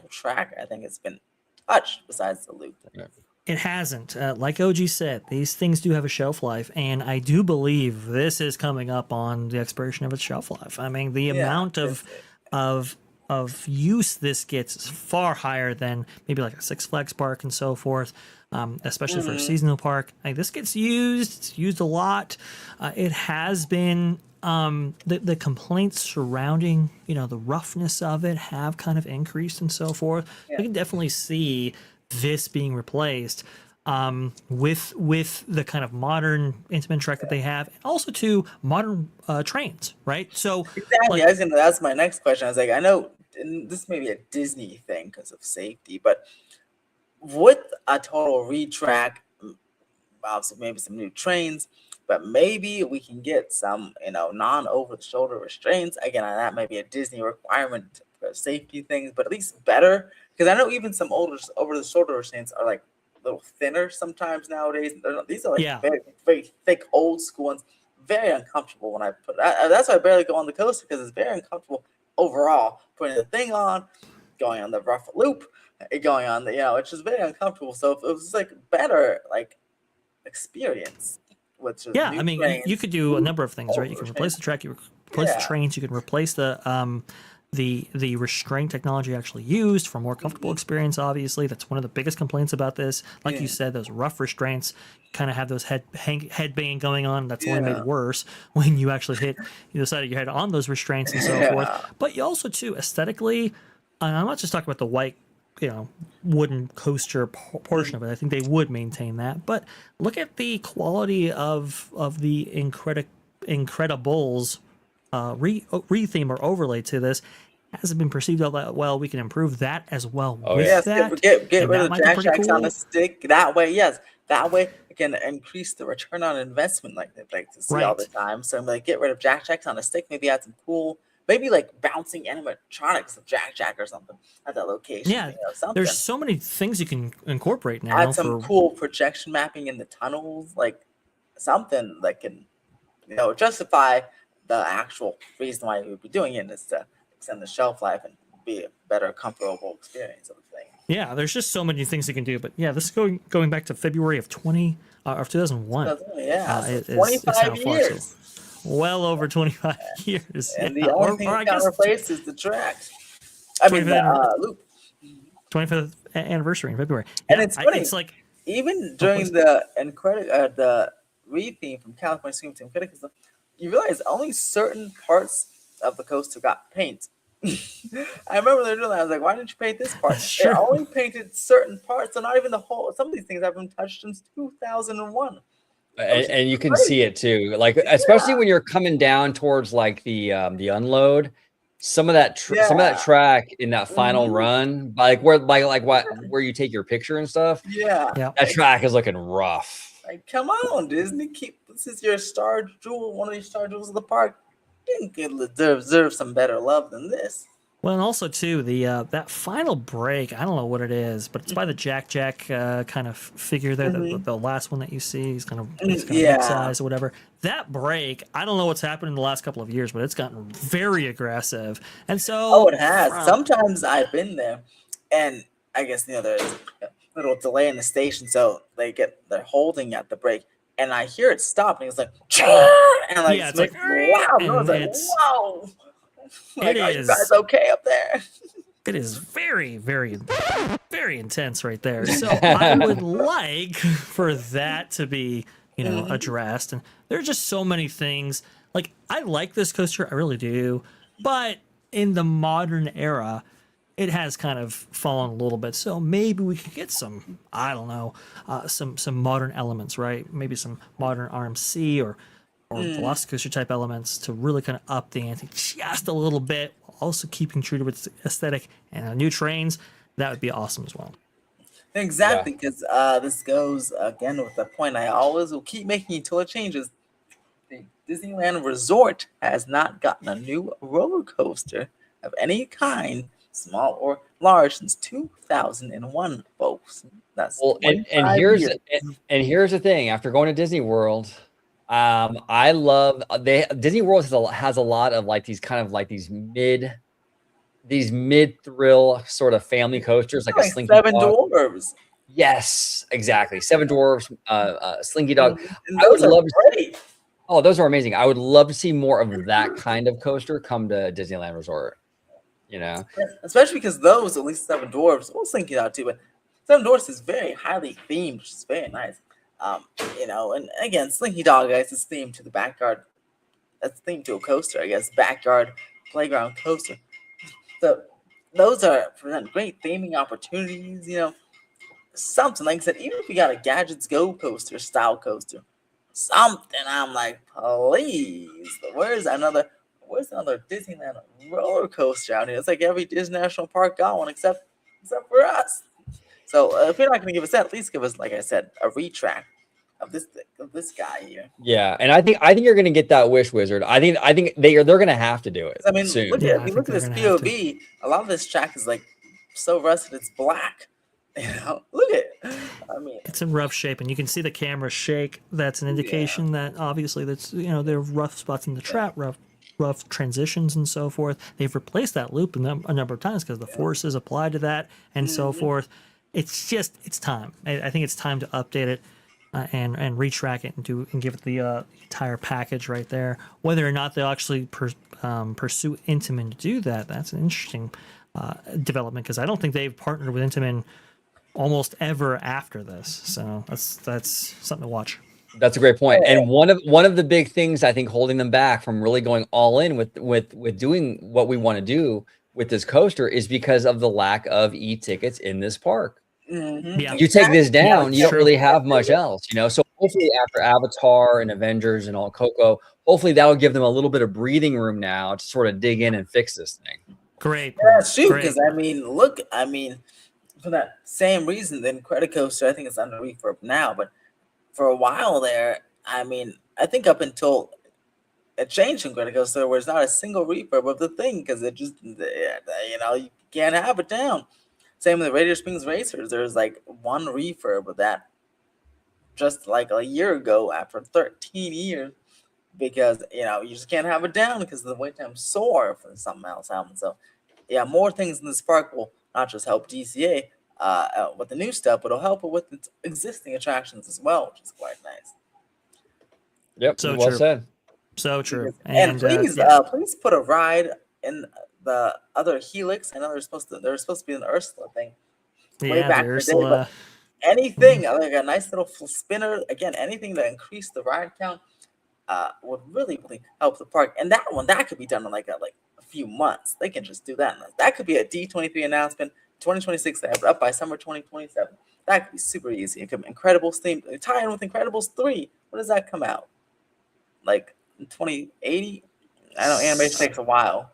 track I think has been touched besides the loop. Yeah. It hasn't. Like OG said, these things do have a shelf life, and I do believe this is coming up on the expiration of its shelf life. I mean, the amount of use this gets is far higher than maybe like a Six Flags park and so forth, especially for a seasonal park. Like, this gets used a lot. It has been the complaints surrounding the roughness of it have kind of increased and so forth. You can definitely see this being replaced. with the kind of modern Intamin Trek that they have, and also to modern trains, right? So Exactly. like, I was gonna ask my next question. I was like, I know and this may be a Disney thing because of safety, but with a total retrack, obviously maybe some new trains, but maybe we can get some, non over the shoulder restraints. Again, that may be a Disney requirement for safety things, but at least better. Because I know even some older over the shoulder restraints are like a little thinner sometimes nowadays. These are like Yeah. very, very thick old school ones. Very uncomfortable when I put that's why I barely go on the coaster because it's very uncomfortable overall. Putting the thing on, going on the rough loop, going on the, it's just very uncomfortable. So if it was like better, like experience, which is yeah, new I mean, you trains, could do a number of things, right? You older can replace trains. the track, you replace the Yeah. trains, you can replace the restraint technology actually used for more comfortable experience. Obviously, that's one of the biggest complaints about this. Like Yeah. you said, those rough restraints kind of have those head banging going on. That's only made Yeah. worse when you actually hit the side of your head on those restraints and so forth. Yeah. But you also too aesthetically, and I'm not just talking about the white, wooden coaster portion of it. I think they would maintain that. But look at the quality of the Incredibles re-theme or overlay to this. Hasn't been perceived all that well. We can improve that as well Oh, with yeah. Yes, that. get and rid that of might be jack pretty jacks on cool. the stick. That way, yes, that way it can increase the return on investment, like they like to see all the Right. time. So I'm like, get rid of jack jacks on a stick. Maybe add some cool, maybe like bouncing animatronics of jack or something at that location. Yeah, Something. there's so many things you can incorporate now Add some for cool projection mapping in the tunnels, like something that can, justify the actual reason why we would be doing it is to extend the shelf life and be a better, comfortable experience of the thing. yeah. There's just so many things you can do. But yeah, this is going back to February of 2001. Yeah, so Is how 25 far. So years. well over 25 years. And Yeah, the only or thing I that got guess replaced is the track. I mean, 25th the loop. 25th anniversary in February. And Yeah, it's funny. it's like Even during the the re-theme from California Scream Team Critics, you realize only certain parts of the coaster got paint. I remember they were doing that. I was like, why didn't you paint this part? That's They true. only painted certain parts, so not even the whole. Some of these things haven't been touched since 2001. And you can see it too, like especially when you're coming down towards like the unload. Some of that track in that final run, like where you take your picture and stuff. Yeah. Yeah. That track is looking rough. Like, come on, Disney. This is your star jewel, one of your star jewels of the park. You can deserve some better love than this. Well, and also too the that final break. I don't know what it is, but it's by the Jack kind of figure there. The last one that you see, he's kind of size or whatever. That break, I don't know what's happened in the last couple of years, but it's gotten very aggressive. And so, it has. Sometimes I've been there, and I guess there's a little delay in the station, so they're holding at the break, and I hear it stop, and it's like, and like, yeah, it's it's like wow, and I was like, it's- wow. Like, it are you is- guys okay up there? It is very, very, very intense right there. So I would like for that to be, addressed. And there are just so many things. Like, I like this coaster, I really do. But in the modern era, it has kind of fallen a little bit. So maybe we could get some, I don't know, some modern elements, right? Maybe some modern RMC or Velocicoaster type elements to really kind of up the ante just a little bit, while also keeping true to its aesthetic. And new trains, that would be awesome as well. Exactly, because this goes again with the point I always will keep making until it changes. The Disneyland Resort has not gotten a new roller coaster of any kind, small or large, since 2001, folks. That's Well, and 25 here's years. and here's the thing. After going to Disney World, I love Disney World has a lot of like these kind of like these mid thrill sort of family coasters, like a Like Slinky Seven Dog. Dwarves. Yes, exactly. Seven Dwarfs, Slinky Dog. And I would those are love to. great. Oh, those are amazing. I would love to see more of that kind of coaster come to Disneyland Resort. Especially because those, at least Seven Dwarfs, we'll link it out too, but Seven Dwarfs is very highly themed, which is very nice. And again, Slinky Dog, guys, is themed to the backyard. That's themed to a coaster, I guess, backyard playground coaster. So those present great theming opportunities, something. Like I said, even if we got a Gadgets Go coaster, style coaster, something. I'm like, please, where's another Disneyland roller coaster out here? It's like every Disney National Park got one except for us. So if you're not going to give us that, at least give us, like I said, a retract of this guy here. Yeah, and I think you're gonna get that wish, Wizard. I think they're gonna have to do it. I mean, soon. look Yeah, at I if you think look at they're this gonna have to. POV, a lot of this track is like so rusted it's black. Look at it. I mean, It's in rough shape, and you can see the camera shake. That's an indication that obviously there are rough spots in the track, rough transitions and so forth. They've replaced that loop a number of times because the forces applied to that and so forth. It's time. I think it's time to update it and retrack it and give it the entire package right there. Whether or not they'll actually pursue Intamin to do that, that's an interesting development because I don't think they've partnered with Intamin almost ever after this. So that's something to watch. That's a great point. And one of the big things I think holding them back from really going all in with doing what we want to do with this coaster is because of the lack of e-tickets in this park. Yeah. You take this down, you don't true. really have much else, So hopefully after Avatar and Avengers and all Coco, hopefully that'll give them a little bit of breathing room now to sort of dig in and fix this thing. Great. that's true. Great. Because for that same reason, the Incredicoaster, I think it's under refurb now, but for a while there, I think up until it changed in Incredicoaster, there was not a single refurb of the thing because it just, you can't have it down. Same with the Radiator Springs Racers. There's like one refurb of that just like a year ago after 13 years because, you just can't have it down because the wait time's soar for something else happens. So, yeah, more things in this park will not just help DCA with the new stuff, but it'll help it with its existing attractions as well, which is quite nice. Yep. So well true. said. So true. And please, yeah. please put a ride in the other Helix. I know they're supposed to be an Ursula thing. way back in the day, but anything like a nice little spinner, again, anything to increase the ride count would really help the park. And that could be done in like a few months. They can just do that. That could be a D23 announcement. 2026, they have it up by summer 2027. That could be super easy. It could be Incredibles theme, tie in with Incredibles 3. When does that come out? Like in 2080? I know animation takes a while.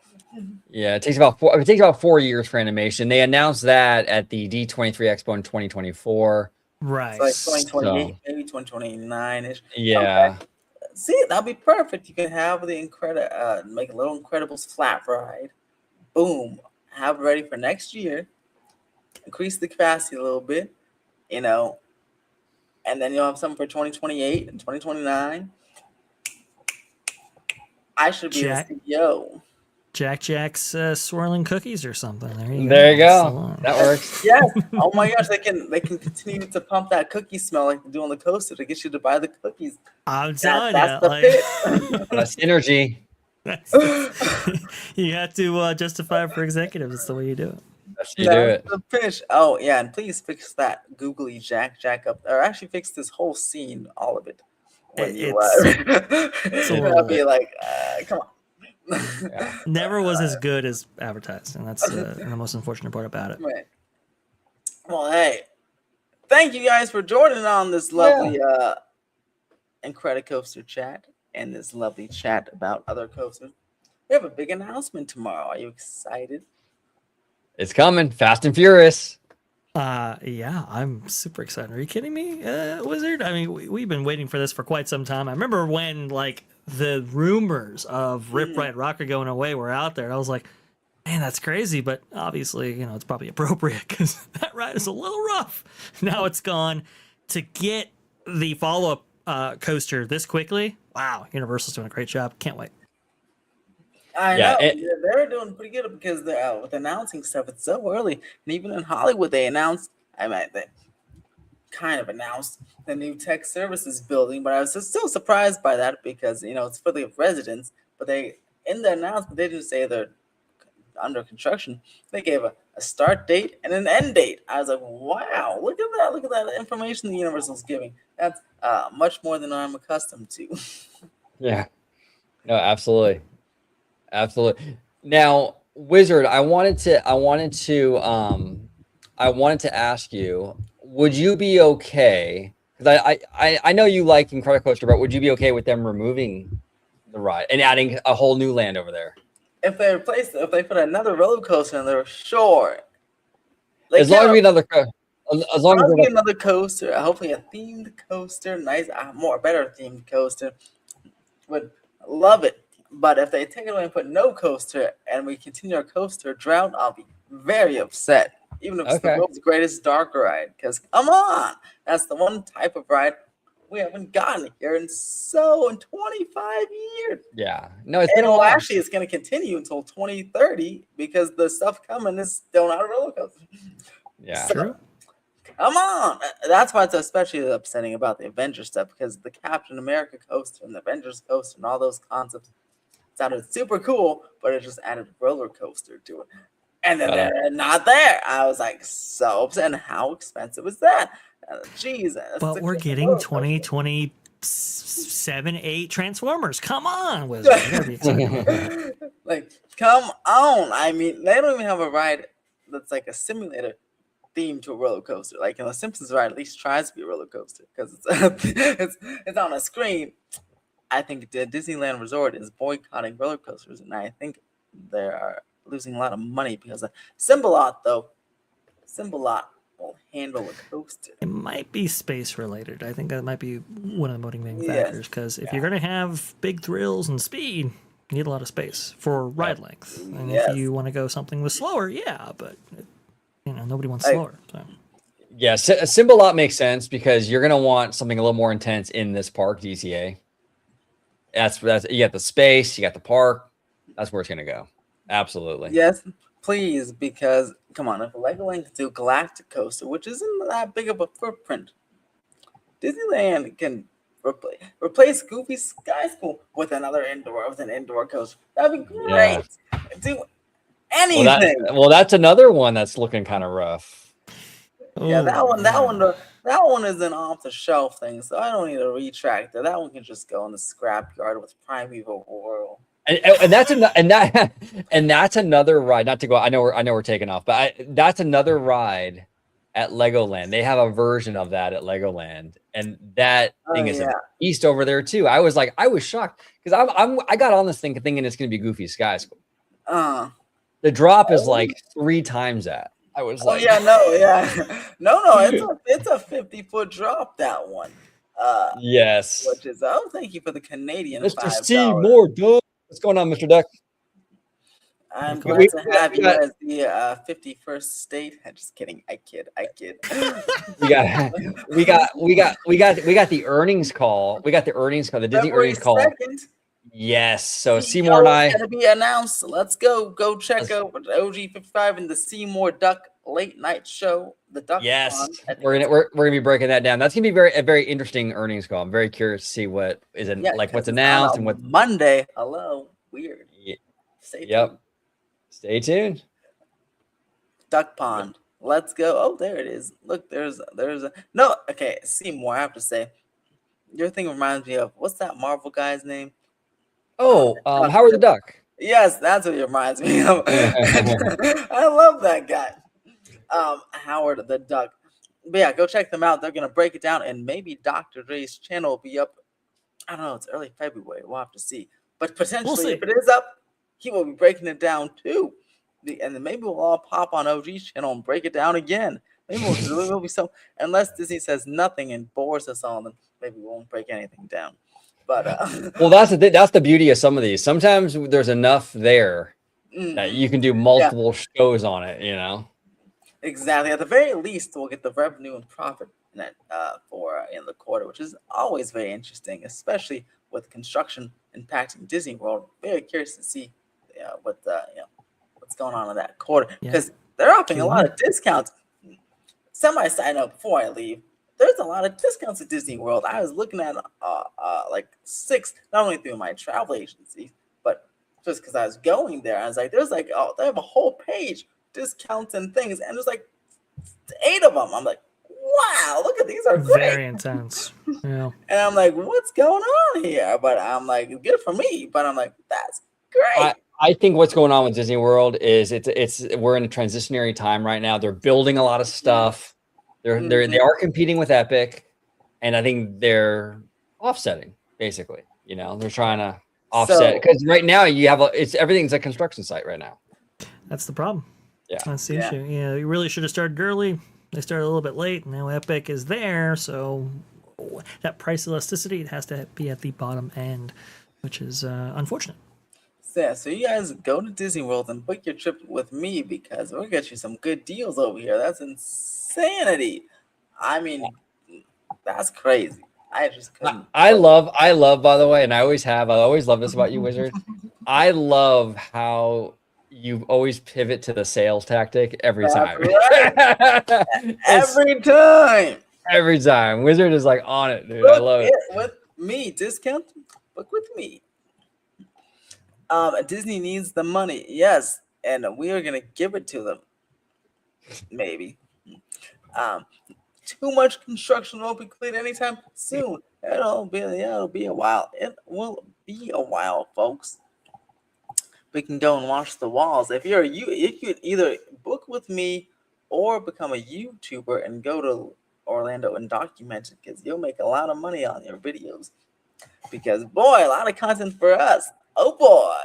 Yeah, it takes about 4 years for animation. They announced that at the D23 Expo in 2024. Right. It's like 2028, maybe 2029-ish. Yeah. Okay. See, that'll be perfect. You can have the make a little Incredibles flat ride. Boom. Have it ready for next year. Increase the capacity a little bit, and then you'll have something for 2028 and 2029. I should be the CEO. Jack's swirling cookies or something. There you go. That works. Yes. Oh my gosh, they can continue to pump that cookie smell like they do on the coaster to get you to buy the cookies. I'm telling that's you, the pitch. That's synergy. You have to justify it for executives. That's the way you do it. That's how you do it. The pitch. Oh yeah, and please fix that googly Jack up, or actually fix this whole scene, all of it. When you I'll be like, come on. Yeah. Never was as good as advertised, and that's the most unfortunate part about it. Right. Well, hey, thank you guys for joining on this lovely Incredicoaster chat and this lovely chat about other coasters. We have a big announcement tomorrow. Are you excited? It's coming, Fast and Furious. Yeah, I'm super excited. Are you kidding me, Wizard? I mean, we've been waiting for this for quite some time. I remember when the rumors of Rip Ride Rocker going away were out there, and I was like, man, that's crazy. But obviously, it's probably appropriate because that ride is a little rough. Now it's gone. To get the follow-up coaster this quickly, wow, Universal's doing a great job. Can't wait. I know they're doing pretty good because they're with announcing stuff. It's so early, and even in Hollywood, they announced. They kind of announced the new tech services building, but I was still surprised by that because it's for the residents. But in the announcement they didn't say they're under construction. They gave a start date and an end date. I was like, wow, look at that! Look at that information the Universal's giving. That's much more than I'm accustomed to. Yeah, no, absolutely. Now, Wizard, I wanted to ask you, would you be okay? Because I know you like Incredicoaster, but would you be okay with them removing the ride and adding a whole new land over there? If they put another roller coaster in there, sure. As long as we another, as long as Probably another coaster, hopefully a themed coaster, nice, better themed coaster. Would love it. But if they take it away and put no coaster and we continue our coaster drought, I'll be very upset. Even if it's the world's greatest dark ride. Because come on, that's the one type of ride we haven't gotten here in 25 years. Yeah. No, it's been a while. while. Actually, it's going to continue until 2030 because the stuff coming is still not a roller coaster. Yeah. True. Come on. That's why it's especially upsetting about the Avengers stuff, because the Captain America coaster and the Avengers coaster and all those concepts sounded super cool, but it just added roller coaster to it. And then they're not there. I was like so upset. And how expensive is that? Jeez. But we're getting 2027, 8 Transformers. Come on, Wizard. You gotta be excited. Like, come on. I mean, they don't even have a ride that's like a simulator theme to a roller coaster. Like in the Simpsons ride, at least tries to be a roller coaster because it's on a screen. I think the Disneyland Resort is boycotting roller coasters, and I think they are losing a lot of money because of Symbolot, though. Symbolot will handle a coaster. It might be space related. I think that might be one of the motivating factors, because if you're going to have big thrills and speed, you need a lot of space for ride length. And if you want to go something with slower, but nobody wants slower. So. Yeah, a Symbolot makes sense because you're going to want something a little more intense in this park, DCA. That's you got the space, you got the park. That's where it's going to go. Absolutely. Yes, please, because come on, if Legoland can do Galactic Coaster, which isn't that big of a footprint, Disneyland can replace Goofy Sky School with an indoor coaster. That'd be great. Yeah. Do anything. Well, that's another one that's looking kind of rough. Yeah, that one is an off the shelf thing, so I don't need a retractor. That one can just go in the scrapyard with Primeval World. And that's another ride. Not to go. I know we're taking off, but that's another ride at Legoland. They have a version of that at Legoland, and that thing is a beast over there too. I was shocked because I got on this thing thinking it's going to be Goofy Sky School. The drop is like 3 times that. I was like, no, it's a 50-foot drop, that one. Yes. Which is thank you for the Canadian Mr. Seymour Duck. What's going on, Mr. Duck? I'm glad to have you as the 51st state. I'm just kidding. I kid. we got the earnings call. We got the earnings call. The Disney February earnings call. 2nd. Yes. So Seymour and I going to be announced. Let's go check out OG 55 and the Seymour Duck late night show. The Duck. Yes, we're gonna be breaking that down. That's gonna be a very interesting earnings call. I'm very curious to see what is what's announced and what Monday. Hello, weird. Yeah. Stay tuned. Stay tuned. Duck Pond. Let's go. Oh, there it is. Look, there's a no. Okay, Seymour. I have to say, your thing reminds me of what's that Marvel guy's name? Oh, Howard the Duck. Yes, that's what it reminds me of. I love that guy. Howard the Duck. But yeah, go check them out. They're gonna break it down, and maybe Dr. Dre's channel will be up. I don't know. It's early February. We'll have to see. But potentially, if it is up, he will be breaking it down too. And then maybe we'll all pop on OG's channel and break it down again. Maybe we'll be so. Unless Disney says nothing and bores us all, then maybe we won't break anything down. But well, that's the beauty of some of these. Sometimes there's enough there that you can do multiple shows on it. Exactly. At the very least, we'll get the revenue and profit in that for in the quarter, which is always very interesting, especially with construction impacting Disney World. Very curious to see what's going on in that quarter, because they're offering a lot of discounts. Side note before I leave, there's a lot of discounts at Disney World. I was looking at like 6, not only through my travel agency, but just because I was going there. I was like, there's like, they have a whole page discounts and things, and there's like 8 of them. I'm like, wow, look at these, are great. Very intense. Yeah. And I'm like, what's going on here? But I'm like, good for me. But I'm like, that's great. I think what's going on with Disney World is we're in a transitionary time right now. They're building a lot of stuff. They are competing with Epic, and I think they're offsetting basically. You know, they're trying to offset because right now you have everything's a construction site right now. That's the problem. Yeah, that's the issue. Yeah, you really should have started early. They started a little bit late. Now Epic is there, so that price elasticity, it has to be at the bottom end, which is unfortunate. So you guys go to Disney World and book your trip with me because we'll get you some good deals over here. That's insanity. I mean, that's crazy. I just couldn't. I love, by the way, and I always love this about you, Wizard. I love how you always pivot to the sales tactic every time. Right. Every time. Wizard is like on it, dude. Book I love it. With me, discount. Book with me. Disney needs the money, yes, and we are gonna give it to them. Maybe. Too much construction won't be cleared anytime soon. It'll be a while. It will be a while, folks. We can go and wash the walls. If you could either book with me or become a YouTuber and go to Orlando and document it, because you'll make a lot of money on your videos. Because boy, a lot of content for us. Oh boy.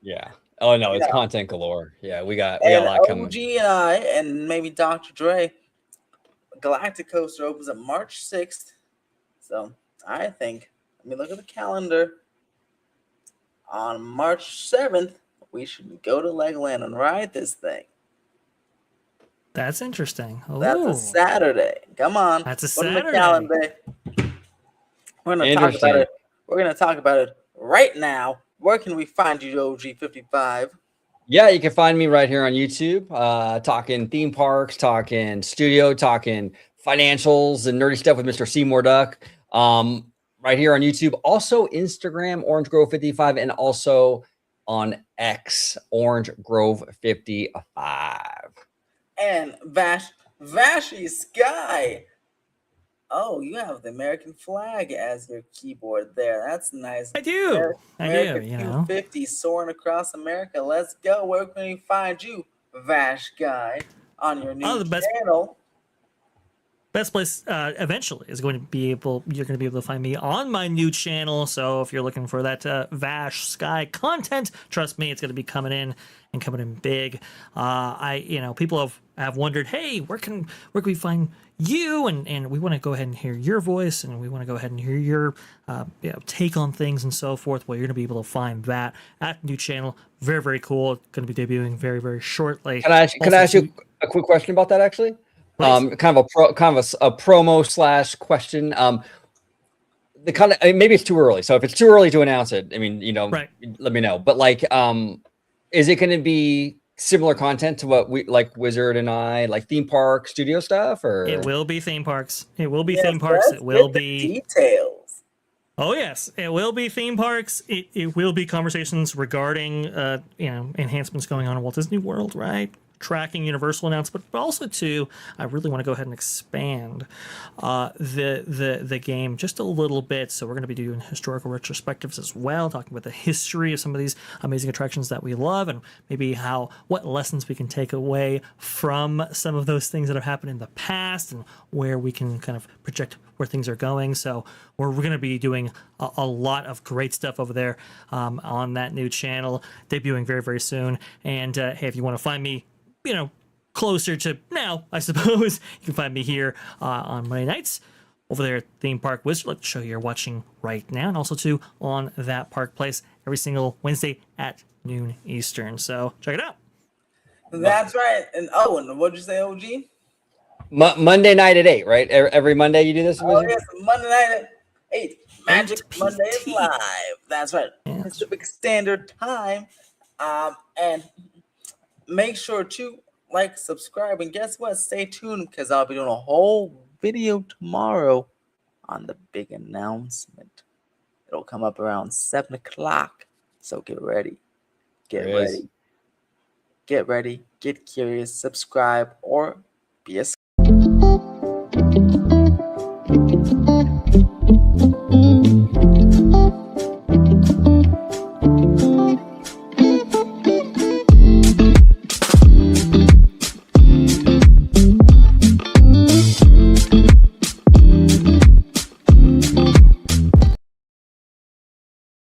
Yeah. Oh no, it's content galore. Yeah, we got a lot coming. OG and I and maybe Dr. Dre. Galactic Coaster opens up March 6th. So I think, let me look at the calendar. On March 7th, we should go to Legoland and ride this thing. That's interesting. Ooh. That's a Saturday. Come on. That's a Put in the Saturday. calendar. We're gonna talk about it. We're gonna talk about it right now. Where can we find you, OG55? Yeah, you can find me right here on YouTube, talking theme parks, talking studio, talking financials and nerdy stuff with Mr. Seymour Duck. Right here on YouTube, also Instagram, Orange Grove 55, and also on X, Orange Grove 55. And Vashy Sky. Oh, you have the American flag as your keyboard there. That's nice. I do. American you know. 250 soaring across America. Let's go. Where can we find you, Vash Guy, on your new channel? Best place eventually is going to be you're going to be able to find me on my new channel. So if you're looking for that Vash Sky content, trust me, it's going to be coming in and coming in big. People have wondered, hey, where can we find you? And we want to go ahead and hear your voice, and we want to go ahead and hear your take on things and so forth. Well, you're going to be able to find that at the new channel. Very, very cool. Going to be debuting very, very shortly. Can I ask you a quick question about that, actually? Kind of a promo / question. Maybe it's too early. So if it's too early to announce it, I mean, right. Let me know. But is it going to be similar content to what we like, Wizard and I, like theme park studio stuff, or it will be theme parks? It will be theme parks. It will be details. Oh yes, it will be theme parks. It will be conversations regarding enhancements going on in Walt Disney World, right? Tracking Universal announcement, but also too, I really want to go ahead and expand the game just a little bit. So we're going to be doing historical retrospectives as well, talking about the history of some of these amazing attractions that we love, and maybe what lessons we can take away from some of those things that have happened in the past, and where we can kind of project where things are going. So we're going to be doing a lot of great stuff over there on that new channel, debuting very, very soon. And hey, if you want to find me, closer to now, I suppose, you can find me here on Monday nights over there at Theme Park Wizard, like the show you're watching right now, and also too on That Park Place every single Wednesday at noon Eastern. So check it out. That's right. And what'd you say, OG? Monday night at 8, right? Every Monday you do this? Oh, yes, Monday night at 8. Magic Monday is live. That's right. Yeah. Pacific Standard Time. And make sure to subscribe, and guess what? Stay tuned, because I'll be doing a whole video tomorrow on the big announcement. It'll come up around 7 o'clock. So get ready. Get ready. Get curious, subscribe, or be a